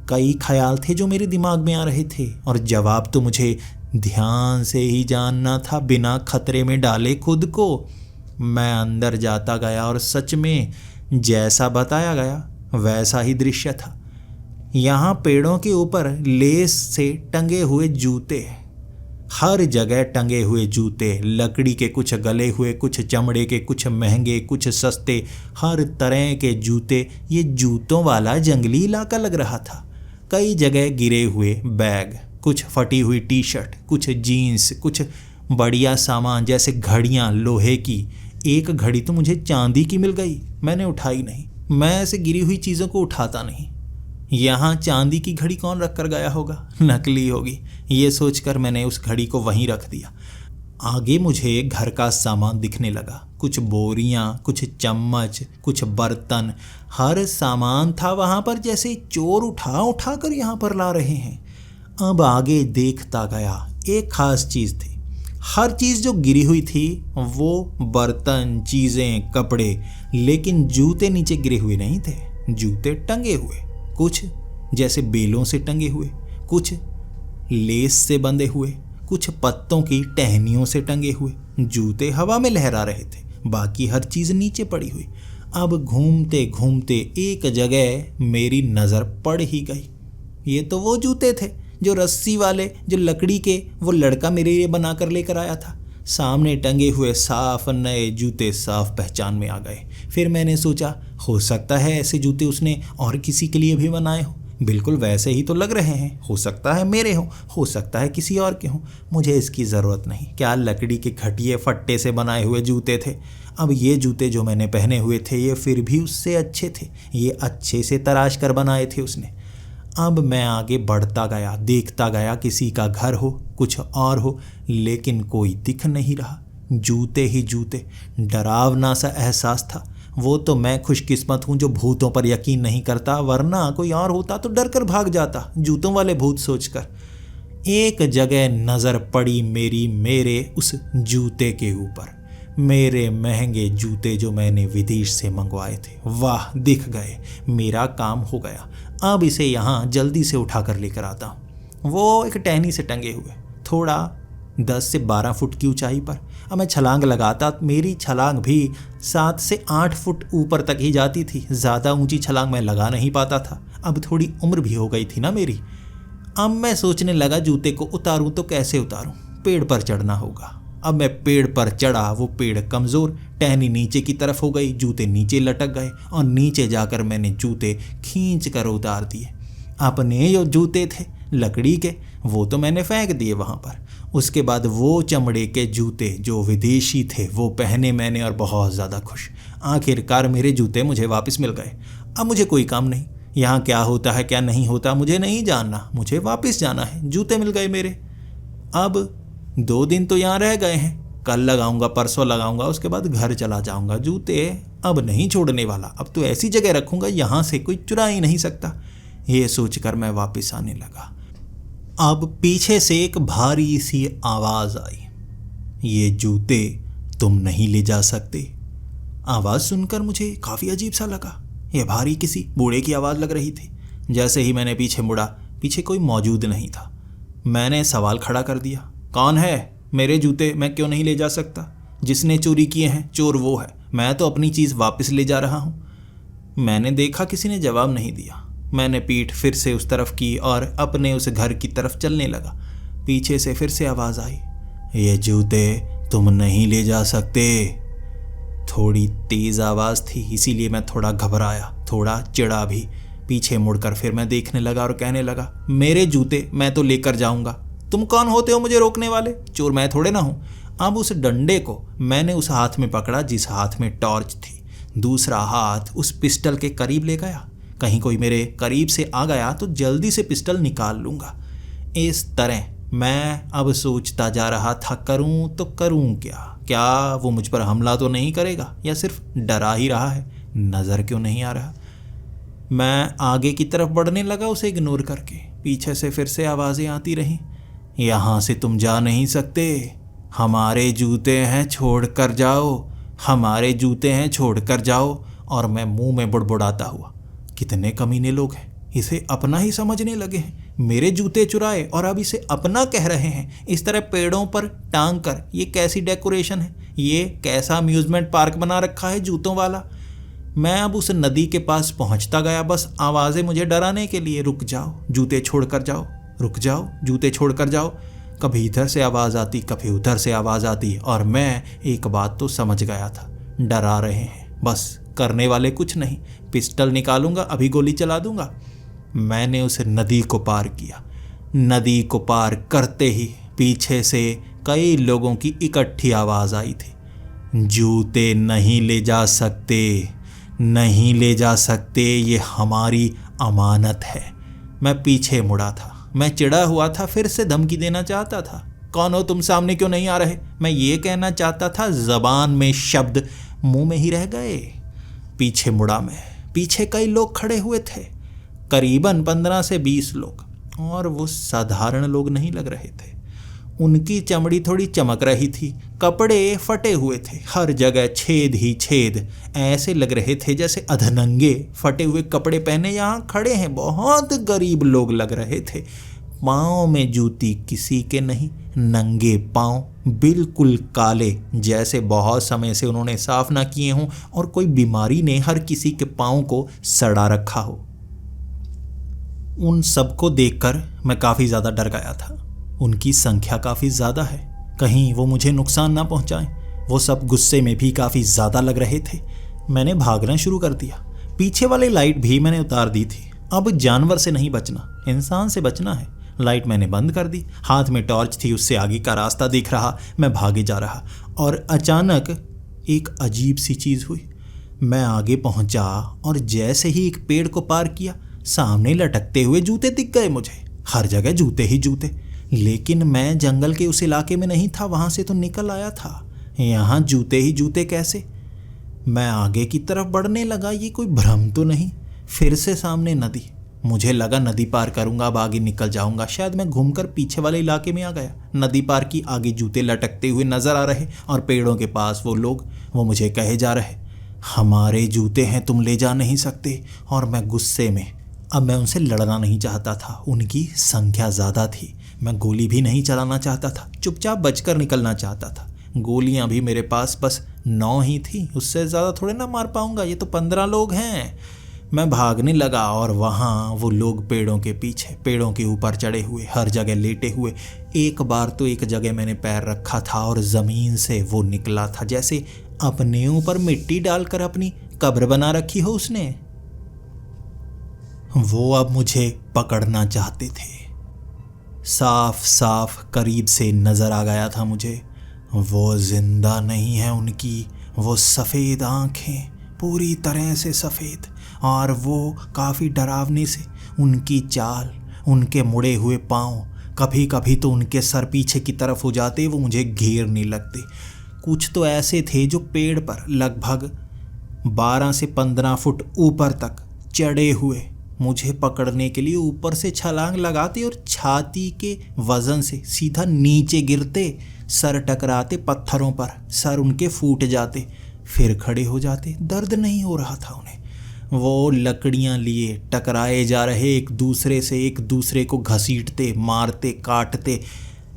कई ख्याल थे जो मेरे दिमाग में आ रहे थे, और जवाब तो मुझे ध्यान से ही जानना था, बिना खतरे में डाले खुद को। मैं अंदर जाता गया और सच में जैसा बताया गया वैसा ही दृश्य था। यहाँ पेड़ों के ऊपर लेस से टंगे हुए जूते, हर जगह टंगे हुए जूते, लकड़ी के, कुछ गले हुए, कुछ चमड़े के, कुछ महंगे, कुछ सस्ते, हर तरह के जूते। ये जूतों वाला जंगली इलाका लग रहा था। कई जगह गिरे हुए बैग, कुछ फटी हुई टी शर्ट, कुछ जीन्स, कुछ बढ़िया सामान जैसे घड़ियाँ लोहे की। एक घड़ी तो मुझे चांदी की मिल गई, मैंने उठाई नहीं। मैं ऐसे गिरी हुई चीज़ों को उठाता नहीं। यहाँ चांदी की घड़ी कौन रख कर गया होगा, नकली होगी, ये सोचकर मैंने उस घड़ी को वहीं रख दिया। आगे मुझे घर का सामान दिखने लगा, कुछ बोरियां, कुछ चम्मच, कुछ बर्तन, हर सामान था वहाँ पर जैसे चोर उठा उठा कर यहाँ पर ला रहे हैं। अब आगे देखता गया, एक खास चीज़ थी। हर चीज़ जो गिरी हुई थी वो बर्तन, चीज़ें, कपड़े, लेकिन जूते नीचे गिरे हुए नहीं थे। जूते टंगे हुए, कुछ जैसे बेलों से टंगे हुए, कुछ लेस से बंधे हुए, कुछ पत्तों की टहनियों से टंगे हुए। जूते हवा में लहरा रहे थे, बाकी हर चीज़ नीचे पड़ी हुई। अब घूमते घूमते एक जगह मेरी नज़र पड़ ही गई। ये तो वो जूते थे जो रस्सी वाले, जो लकड़ी के वो लड़का मेरे लिए बना कर लेकर आया था। सामने टंगे हुए साफ नए जूते साफ पहचान में आ गए। फिर मैंने सोचा, हो सकता है ऐसे जूते उसने और किसी के लिए भी बनाए हो। बिल्कुल वैसे ही तो लग रहे हैं। हो सकता है मेरे हो सकता है किसी और के हों, मुझे इसकी ज़रूरत नहीं। क्या लकड़ी के घटिए फट्टे से बनाए हुए जूते थे। अब ये जूते जो मैंने पहने हुए थे ये फिर भी उससे अच्छे थे, ये अच्छे से तराश कर बनाए थे उसने। अब मैं आगे बढ़ता गया, देखता गया, किसी का घर हो, कुछ और हो, लेकिन कोई दिख नहीं रहा। जूते ही जूते। डरावना सा एहसास था। वो तो मैं खुशकिस्मत हूँ जो भूतों पर यकीन नहीं करता, वरना कोई और होता तो डर कर भाग जाता, जूतों वाले भूत सोचकर। एक जगह नज़र पड़ी मेरे उस जूते के ऊपर, मेरे महंगे जूते जो मैंने विदेश से मंगवाए थे। वाह, दिख गए, मेरा काम हो गया। अब इसे यहाँ जल्दी से उठा कर लेकर आता हूँ। वो एक टहनी से टंगे हुए, थोड़ा 10 से 12 फुट की ऊंचाई पर। अब मैं छलांग लगाता, मेरी छलांग भी 7 से 8 फुट ऊपर तक ही जाती थी। ज़्यादा ऊंची छलांग मैं लगा नहीं पाता था, अब थोड़ी उम्र भी हो गई थी ना मेरी। अब मैं सोचने लगा जूते को उतारूं तो कैसे उतारूं, पेड़ पर चढ़ना होगा। अब मैं पेड़ पर चढ़ा, वो पेड़ कमज़ोर, टहनी नीचे की तरफ हो गई, जूते नीचे लटक गए और नीचे जाकर मैंने जूते खींच कर उतार दिए। अपने जो जूते थे लकड़ी के वो तो मैंने फेंक दिए वहाँ पर। उसके बाद वो चमड़े के जूते जो विदेशी थे वो पहने मैंने और बहुत ज़्यादा खुश। आखिरकार मेरे जूते मुझे वापस मिल गए। अब मुझे कोई काम नहीं, यहाँ क्या होता है क्या नहीं होता मुझे नहीं जानना, मुझे वापस जाना है। जूते मिल गए मेरे। अब 2 दिन तो यहाँ रह गए हैं, कल लगाऊंगा, परसों लगाऊंगा, उसके बाद घर चला जाऊंगा। जूते अब नहीं छोड़ने वाला, अब तो ऐसी जगह रखूंगा यहाँ से कोई चुरा ही नहीं सकता। ये सोचकर मैं वापस आने लगा। अब पीछे से एक भारी सी आवाज़ आई, ये जूते तुम नहीं ले जा सकते। आवाज़ सुनकर मुझे काफ़ी अजीब सा लगा। ये भारी किसी बूढ़े की आवाज़ लग रही थी। जैसे ही मैंने पीछे मुड़ा, पीछे कोई मौजूद नहीं था। मैंने सवाल खड़ा कर दिया, कौन है? मेरे जूते मैं क्यों नहीं ले जा सकता? जिसने चोरी किए हैं चोर वो है, मैं तो अपनी चीज़ वापस ले जा रहा हूँ। मैंने देखा किसी ने जवाब नहीं दिया। मैंने पीठ फिर से उस तरफ की और अपने उस घर की तरफ चलने लगा। पीछे से फिर से आवाज़ आई, ये जूते तुम नहीं ले जा सकते। थोड़ी तेज़ आवाज़ थी, इसीलिए मैं थोड़ा घबराया, थोड़ा चिढ़ा भी। पीछे मुड़कर फिर मैं देखने लगा और कहने लगा, मेरे जूते मैं तो लेकर जाऊंगा। तुम कौन होते हो मुझे रोकने वाले? चोर मैं थोड़े ना हूँ। अब उस डंडे को मैंने उस हाथ में पकड़ा जिस हाथ में टॉर्च थी। दूसरा हाथ उस पिस्टल के करीब ले गया। कहीं कोई मेरे करीब से आ गया तो जल्दी से पिस्टल निकाल लूँगा। इस तरह मैं अब सोचता जा रहा था, करूँ तो करूँ क्या? क्या वो मुझ पर हमला तो नहीं करेगा या सिर्फ डरा ही रहा है? नज़र क्यों नहीं आ रहा? मैं आगे की तरफ बढ़ने लगा उसे इग्नोर करके। पीछे से फिर से आवाज़ें आती रहीं, यहाँ से तुम जा नहीं सकते, हमारे जूते हैं छोड़ कर जाओ, हमारे जूते हैं छोड़ कर जाओ। और मैं मुंह में बुड़बुड़ाता हुआ, कितने कमीने लोग हैं, इसे अपना ही समझने लगे हैं। मेरे जूते चुराए और अब इसे अपना कह रहे हैं। इस तरह पेड़ों पर टांग कर, ये कैसी डेकोरेशन है? ये कैसा अम्यूज़मेंट पार्क बना रखा है जूतों वाला? मैं अब उस नदी के पास पहुंचता गया, बस आवाज़ें मुझे डराने के लिए, रुक जाओ, जूते छोड़ कर जाओ, रुक जाओ, जूते छोड़ कर जाओ। कभी इधर से आवाज़ आती, कभी उधर से आवाज़ आती, और मैं एक बात तो समझ गया था, डरा रहे हैं, बस करने वाले कुछ नहीं। पिस्टल निकालूंगा, अभी गोली चला दूंगा। मैंने उस नदी को पार किया। नदी को पार करते ही पीछे से कई लोगों की इकट्ठी आवाज़ आई थी, जूते नहीं ले जा सकते, नहीं ले जा सकते, ये हमारी अमानत है। मैं पीछे मुड़ा था, मैं चिढ़ा हुआ था, फिर से धमकी देना चाहता था, कौन हो तुम, सामने क्यों नहीं आ रहे? मैं ये कहना चाहता था, ज़बान में शब्द मुंह में ही रह गए। पीछे मुड़ा मैं, पीछे कई लोग खड़े हुए थे, करीबन 15 से 20 लोग, और वो साधारण लोग नहीं लग रहे थे। उनकी चमड़ी थोड़ी चमक रही थी, कपड़े फटे हुए थे, हर जगह छेद ही छेद, ऐसे लग रहे थे जैसे अधनंगे फटे हुए कपड़े पहने यहाँ खड़े हैं। बहुत गरीब लोग लग रहे थे। पाँव में जूती किसी के नहीं, नंगे पाँव, बिल्कुल काले, जैसे बहुत समय से उन्होंने साफ ना किए हों और कोई बीमारी ने हर किसी के पाँव को सड़ा रखा हो। उन सबको देखकर मैं काफ़ी ज़्यादा डर गया था। उनकी संख्या काफ़ी ज़्यादा है, कहीं वो मुझे नुकसान ना पहुंचाएं। वो सब गुस्से में भी काफ़ी ज़्यादा लग रहे थे। मैंने भागना शुरू कर दिया। पीछे वाली लाइट भी मैंने उतार दी थी। अब जानवर से नहीं बचना, इंसान से बचना है। लाइट मैंने बंद कर दी। हाथ में टॉर्च थी, उससे आगे का रास्ता दिख रहा। मैं भागे जा रहा और अचानक एक अजीब सी चीज़ हुई। मैं आगे पहुंचा और जैसे ही एक पेड़ को पार किया, सामने लटकते हुए जूते दिख गए मुझे। हर जगह जूते ही जूते। लेकिन मैं जंगल के उस इलाके में नहीं था, वहाँ से तो निकल आया था। यहाँ जूते ही जूते कैसे? मैं आगे की तरफ बढ़ने लगा, ये कोई भ्रम तो नहीं। फिर से सामने नदी। मुझे लगा नदी पार करूँगा, अब आगे निकल जाऊँगा। शायद मैं घूमकर पीछे वाले इलाके में आ गया। नदी पार की, आगे जूते लटकते हुए नज़र आ रहे और पेड़ों के पास वो लोग, वो मुझे कहे जा रहे, हमारे जूते हैं, तुम ले जा नहीं सकते। और मैं गुस्से में, अब मैं उनसे लड़ना नहीं चाहता था, उनकी संख्या ज़्यादा थी। मैं गोली भी नहीं चलाना चाहता था, चुपचाप बचकर निकलना चाहता था। गोलियां भी मेरे पास बस 9 ही थी, उससे ज़्यादा थोड़े ना मार पाऊंगा, ये तो 15 लोग हैं। मैं भागने लगा और वहाँ वो लोग पेड़ों के पीछे, पेड़ों के ऊपर चढ़े हुए, हर जगह लेटे हुए। एक बार तो एक जगह मैंने पैर रखा था और ज़मीन से वो निकला था जैसे अपने ऊपर मिट्टी डालकर अपनी कब्र बना रखी हो उसने। वो अब मुझे पकड़ना चाहते थे। साफ साफ करीब से नज़र आ गया था मुझे, वो जिंदा नहीं है। उनकी वो सफ़ेद आँखें, पूरी तरह से सफ़ेद, और वो काफ़ी डरावनी से उनकी चाल, उनके मुड़े हुए पाँव, कभी कभी तो उनके सर पीछे की तरफ हो जाते, वो मुझे घेरने लगते। कुछ तो ऐसे थे जो पेड़ पर लगभग 12 से 15 फुट ऊपर तक चढ़े हुए मुझे पकड़ने के लिए ऊपर से छलांग लगाते और छाती के वजन से सीधा नीचे गिरते, सर टकराते पत्थरों पर, सर उनके फूट जाते, फिर खड़े हो जाते। दर्द नहीं हो रहा था उन्हें। वो लकड़ियां लिए टकराए जा रहे, एक दूसरे से एक दूसरे को घसीटते, मारते, काटते।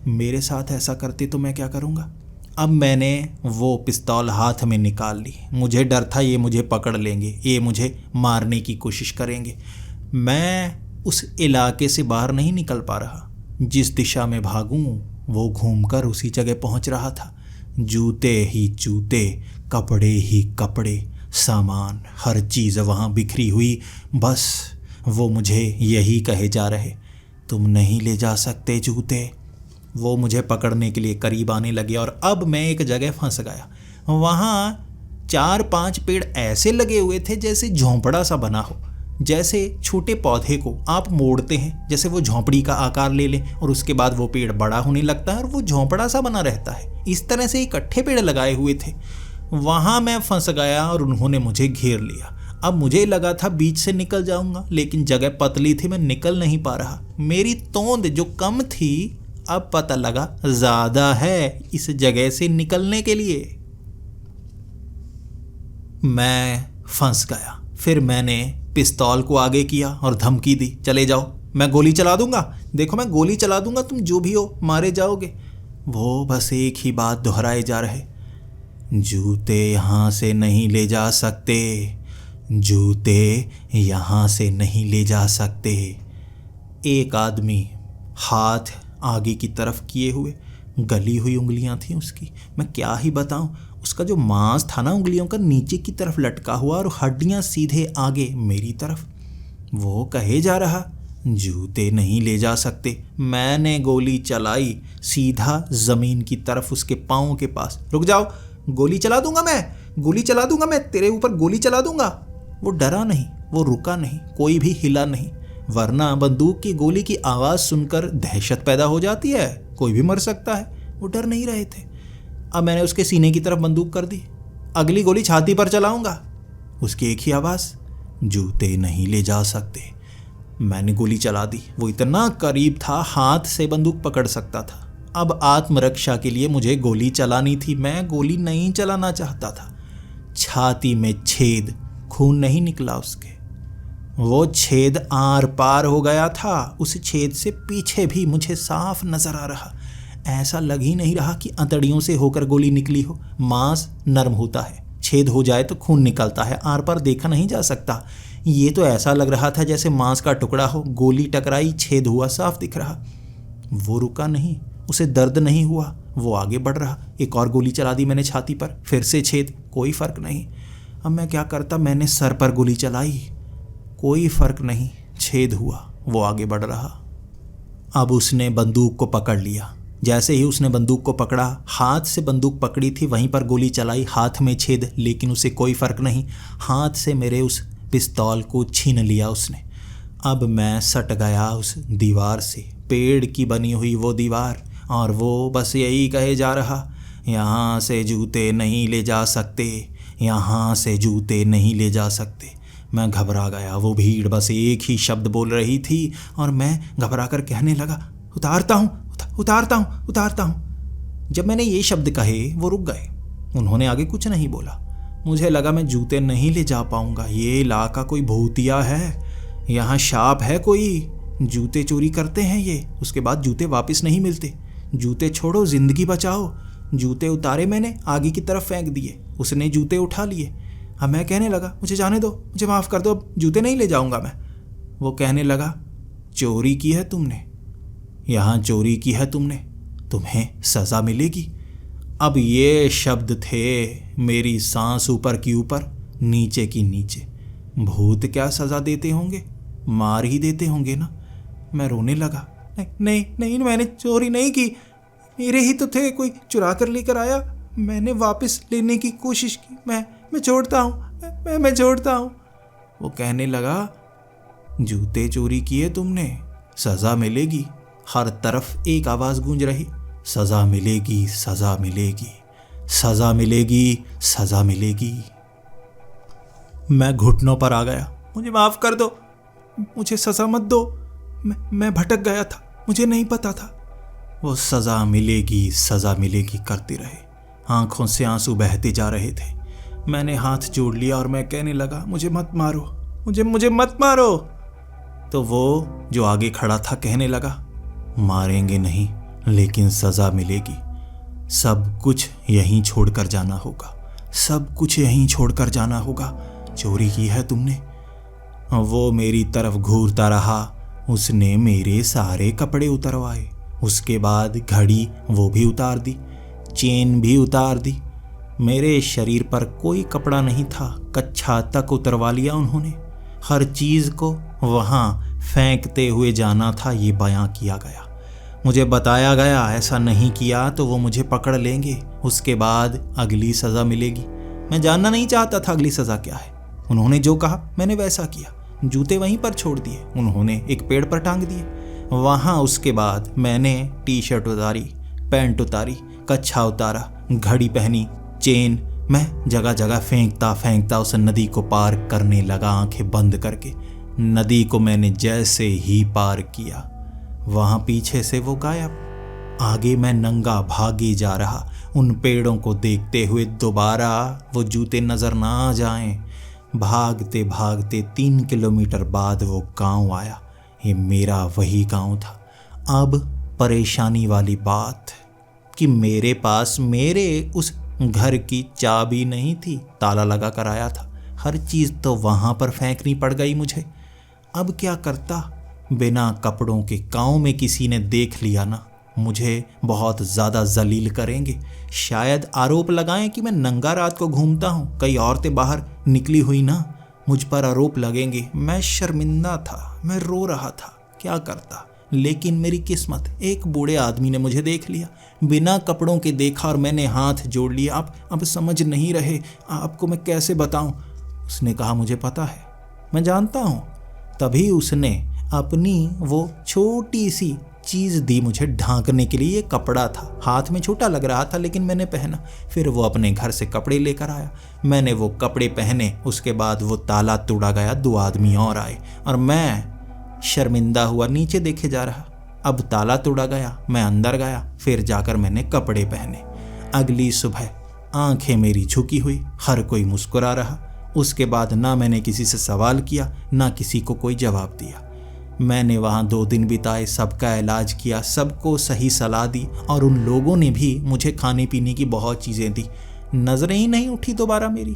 मेरे साथ ऐसा करते तो मैं क्या करूँगा। अब मैंने वो पिस्तौल हाथ में निकाल ली। मुझे डर था ये मुझे पकड़ लेंगे, ये मुझे मारने की कोशिश करेंगे। मैं उस इलाके से बाहर नहीं निकल पा रहा। जिस दिशा में भागूं वो घूमकर उसी जगह पहुंच रहा था। जूते ही जूते, कपड़े ही कपड़े, सामान, हर चीज़ वहाँ बिखरी हुई। बस वो मुझे यही कहे जा रहे, तुम नहीं ले जा सकते जूते। वो मुझे पकड़ने के लिए करीब आने लगे और अब मैं एक जगह फंस गया। वहाँ 4-5 पेड़ ऐसे लगे हुए थे जैसे झोंपड़ा सा बना हो। जैसे छोटे पौधे को आप मोड़ते हैं, जैसे वो झोंपड़ी का आकार ले लें और उसके बाद वो पेड़ बड़ा होने लगता है और वो झोंपड़ा सा बना रहता है। इस तरह से इकट्ठे पेड़ लगाए हुए थे। वहाँ मैं फंस गया और उन्होंने मुझे घेर लिया। अब मुझे लगा था बीच से निकल जाऊंगा, लेकिन जगह पतली थी, मैं निकल नहीं पा रहा। मेरी तोंद जो कम थी, अब पता लगा ज़्यादा है इस जगह से निकलने के लिए। मैं फंस गया। फिर मैंने पिस्तौल को आगे किया और धमकी दी, चले जाओ, मैं गोली चला दूंगा, देखो मैं गोली चला दूंगा, तुम जो भी हो मारे जाओगे। वो बस एक ही बात दोहराए जा रहे, जूते यहाँ से नहीं ले जा सकते, जूते यहाँ से नहीं ले जा सकते। एक आदमी हाथ आगे की तरफ किए हुए, गली हुई उंगलियां थी उसकी, मैं क्या ही बताऊं। उसका जो मांस था ना उंगलियों का, नीचे की तरफ लटका हुआ और हड्डियां सीधे आगे मेरी तरफ। वो कहे जा रहा, जूते नहीं ले जा सकते। मैंने गोली चलाई सीधा ज़मीन की तरफ, उसके पाँव के पास। रुक जाओ, गोली चला दूंगा मैं, गोली चला दूंगा मैं, तेरे ऊपर गोली चला दूंगा। वो डरा नहीं, वो रुका नहीं, कोई भी हिला नहीं, वरना बंदूक की गोली की आवाज़ सुनकर दहशत पैदा हो जाती है, कोई भी मर सकता है। वो डर नहीं रहे थे। अब मैंने उसके सीने की तरफ बंदूक कर दी, अगली गोली छाती पर चलाऊंगा। उसकी एक ही आवाज़, जूते नहीं ले जा सकते। मैंने गोली चला दी। वो इतना करीब था, हाथ से बंदूक पकड़ सकता था। अब आत्मरक्षा के लिए मुझे गोली चलानी थी। मैं गोली नहीं चलाना चाहता था। छाती में छेद, खून नहीं निकला उसके, वो छेद आर पार हो गया था। उस छेद से पीछे भी मुझे साफ नजर आ रहा। ऐसा लग ही नहीं रहा कि अंतड़ियों से होकर गोली निकली हो। मांस नरम होता है, छेद हो जाए तो खून निकलता है, आर पार देखा नहीं जा सकता। ये तो ऐसा लग रहा था जैसे मांस का टुकड़ा हो, गोली टकराई, छेद हुआ, साफ दिख रहा। वो रुका नहीं, उसे दर्द नहीं हुआ, वो आगे बढ़ रहा। एक और गोली चला दी मैंने छाती पर, फिर से छेद, कोई फर्क नहीं। अब मैं क्या करता, मैंने सर पर गोली चलाई, कोई फर्क नहीं, छेद हुआ, वो आगे बढ़ रहा। अब उसने बंदूक को पकड़ लिया। जैसे ही उसने बंदूक को पकड़ा, हाथ से बंदूक पकड़ी थी, वहीं पर गोली चलाई, हाथ में छेद, लेकिन उसे कोई फर्क नहीं। हाथ से मेरे उस पिस्तौल को छीन लिया उसने। अब मैं सट गया उस दीवार से, पेड़ की बनी हुई वो दीवार, और वो बस यही कहे जा रहा, यहाँ से जूते नहीं ले जा सकते, यहाँ से जूते नहीं ले जा सकते। मैं घबरा गया। वो भीड़ बस एक ही शब्द बोल रही थी और मैं घबरा कर कहने लगा, उतारता हूँ, उतारता हूँ, उतारता हूँ। जब मैंने ये शब्द कहे वो रुक गए, उन्होंने आगे कुछ नहीं बोला। मुझे लगा मैं जूते नहीं ले जा पाऊँगा, ये इलाका कोई भूतिया है, यहाँ शाप है कोई, जूते चोरी करते हैं ये, उसके बाद जूते वापस नहीं मिलते। जूते छोड़ो, ज़िंदगी बचाओ। जूते उतारे मैंने, आगे की तरफ फेंक दिए, उसने जूते उठा लिए। अब मैं कहने लगा, मुझे जाने दो, मुझे माफ़ कर दो, अब जूते नहीं ले जाऊँगा मैं। वो कहने लगा, चोरी की है तुमने, यहाँ चोरी की है तुमने, तुम्हें सज़ा मिलेगी। अब ये शब्द थे मेरी सांस ऊपर की ऊपर, नीचे की नीचे। भूत क्या सज़ा देते होंगे, मार ही देते होंगे ना। मैं रोने लगा, नहीं नहीं नहीं, मैंने चोरी नहीं की, मेरे ही तो थे, कोई चुरा कर लेकर आया, मैंने वापस लेने की कोशिश की, मैं छोड़ता हूँ, मैं छोड़ता हूँ। वो कहने लगा, जूते चोरी किए तुमने, सज़ा मिलेगी। हर तरफ एक आवाज़ गूंज रही, सज़ा मिलेगी, सज़ा मिलेगी, सज़ा मिलेगी, सज़ा मिलेगी। मैं घुटनों पर आ गया। मुझे माफ़ कर दो, मुझे सज़ा मत दो, मैं भटक गया था, मुझे नहीं पता था। वो सज़ा मिलेगी, सज़ा मिलेगी करते रहे। आंखों से आंसू बहते जा रहे थे। मैंने हाथ जोड़ लिया और मैं कहने लगा, मुझे मत मारो, मुझे मत मारो। तो वो जो आगे खड़ा था कहने लगा, मारेंगे नहीं लेकिन सज़ा मिलेगी। सब कुछ यहीं छोड़कर जाना होगा, सब कुछ यहीं छोड़कर जाना होगा। चोरी की है तुमने। वो मेरी तरफ घूरता रहा। उसने मेरे सारे कपड़े उतरवाए। उसके बाद घड़ी वो भी उतार दी, चेन भी उतार दी। मेरे शरीर पर कोई कपड़ा नहीं था, कच्छा तक उतरवा लिया उन्होंने। हर चीज़ को वहाँ फेंकते हुए जाना था, ये बयां किया गया। मुझे बताया गया ऐसा नहीं किया तो वो मुझे पकड़ लेंगे, उसके बाद अगली सज़ा मिलेगी। मैं जानना नहीं चाहता था अगली सज़ा क्या है। उन्होंने जो कहा मैंने वैसा किया। जूते वहीं पर छोड़ दिए, उन्होंने एक पेड़ पर टांग दिए। वहाँ उसके बाद मैंने टी शर्ट उतारी, पैंट उतारी, कच्छा उतारा, घड़ी पहनी, चेन। मैं जगह जगह फेंकता फेंकता उस नदी को पार करने लगा, आंखें बंद करके। नदी को मैंने जैसे ही पार किया, वहाँ पीछे से वो गायब। आगे मैं नंगा भागे जा रहा, उन पेड़ों को देखते हुए दोबारा वो जूते नज़र ना आ जाएं। भागते भागते 3 किलोमीटर बाद वो गांव आया। ये मेरा वही गांव था। अब परेशानी वाली बात कि मेरे पास मेरे उस घर की चाबी नहीं थी, ताला लगा कर आया था। हर चीज़ तो वहाँ पर फेंकनी पड़ गई मुझे। अब क्या करता? बिना कपड़ों के गांव में किसी ने देख लिया ना, मुझे बहुत ज़्यादा जलील करेंगे। शायद आरोप लगाएं कि मैं नंगा रात को घूमता हूँ, कई औरतें बाहर निकली हुई ना, मुझ पर आरोप लगेंगे। मैं शर्मिंदा था, मैं रो रहा था, क्या करता। लेकिन मेरी किस्मत, एक बूढ़े आदमी ने मुझे देख लिया, बिना कपड़ों के देखा और मैंने हाथ जोड़ लिया। आप अब समझ नहीं रहे, आपको मैं कैसे बताऊं। उसने कहा मुझे पता है, मैं जानता हूं। तभी उसने अपनी वो छोटी सी चीज़ दी मुझे ढांकने के लिए। ये कपड़ा था, हाथ में छोटा लग रहा था लेकिन मैंने पहना। फिर वो अपने घर से कपड़े लेकर आया, मैंने वो कपड़े पहने। उसके बाद वो ताला तोड़ा गया, 2 आदमी और आए और मैं शर्मिंदा हुआ नीचे देखे जा रहा। अब ताला तोड़ा गया, मैं अंदर गया, फिर जाकर मैंने कपड़े पहने। अगली सुबह आंखें मेरी झुकी हुई, हर कोई मुस्कुरा रहा। उसके बाद ना मैंने किसी से सवाल किया, ना किसी को कोई जवाब दिया। मैंने वहाँ 2 दिन बिताए, सबका इलाज किया, सबको सही सलाह दी और उन लोगों ने भी मुझे खाने पीने की बहुत चीज़ें दी। नज़रें ही नहीं उठी दोबारा मेरी।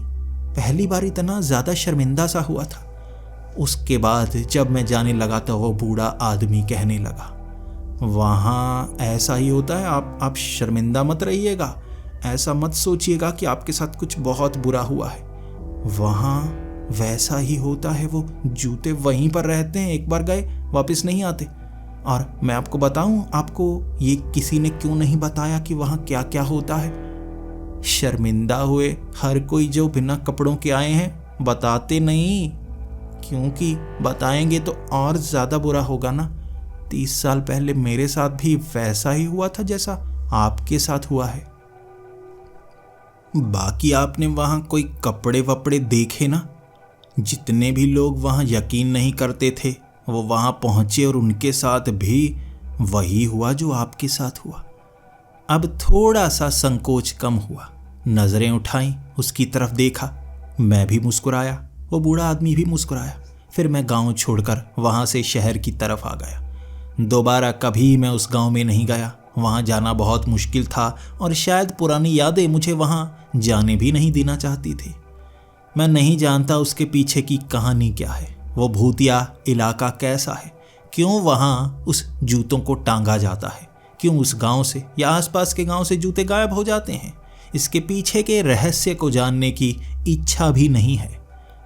पहली बार इतना ज़्यादा शर्मिंदा सा हुआ था। उसके बाद जब मैं जाने लगा तो वो बूढ़ा आदमी कहने लगा, वहाँ ऐसा ही होता है, आप शर्मिंदा मत रहिएगा, ऐसा मत सोचिएगा कि आपके साथ कुछ बहुत बुरा हुआ है। वहाँ वैसा ही होता है, वो जूते वहीं पर रहते हैं, एक बार गए वापस नहीं आते। और मैं आपको बताऊं, आपको ये किसी ने क्यों नहीं बताया कि वहाँ क्या क्या होता है। शर्मिंदा हुए हर कोई जो बिना कपड़ों के आए हैं, बताते नहीं, क्योंकि बताएंगे तो और ज़्यादा बुरा होगा ना। 30 साल पहले मेरे साथ भी वैसा ही हुआ था जैसा आपके साथ हुआ है। बाकी आपने वहाँ कोई कपड़े वपड़े देखे ना? जितने भी लोग वहाँ यकीन नहीं करते थे वो वहाँ पहुँचे और उनके साथ भी वही हुआ जो आपके साथ हुआ। अब थोड़ा सा संकोच कम हुआ, नज़रें उठाई, उसकी तरफ देखा, मैं भी मुस्कुराया, वो बूढ़ा आदमी भी मुस्कुराया। फिर मैं गांव छोड़कर वहाँ से शहर की तरफ आ गया। दोबारा कभी मैं उस गांव में नहीं गया। वहाँ जाना बहुत मुश्किल था और शायद पुरानी यादें मुझे वहाँ जाने भी नहीं देना चाहती थी। मैं नहीं जानता उसके पीछे की कहानी क्या है, वो भूतिया इलाका कैसा है, क्यों वहाँ उस जूतों को टांगा जाता है, क्यों उस गांव से या आसपास के गांव से जूते गायब हो जाते हैं। इसके पीछे के रहस्य को जानने की इच्छा भी नहीं है।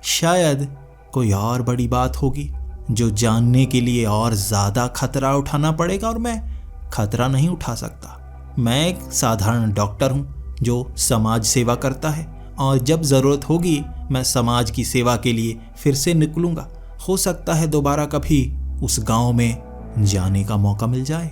शायद कोई और बड़ी बात होगी जो जानने के लिए और ज़्यादा खतरा उठाना पड़ेगा और मैं खतरा नहीं उठा सकता। मैं एक साधारण डॉक्टर हूँ जो समाज सेवा करता है और जब ज़रूरत होगी मैं समाज की सेवा के लिए फिर से निकलूँगा। हो सकता है दोबारा कभी उस गांव में जाने का मौका मिल जाए।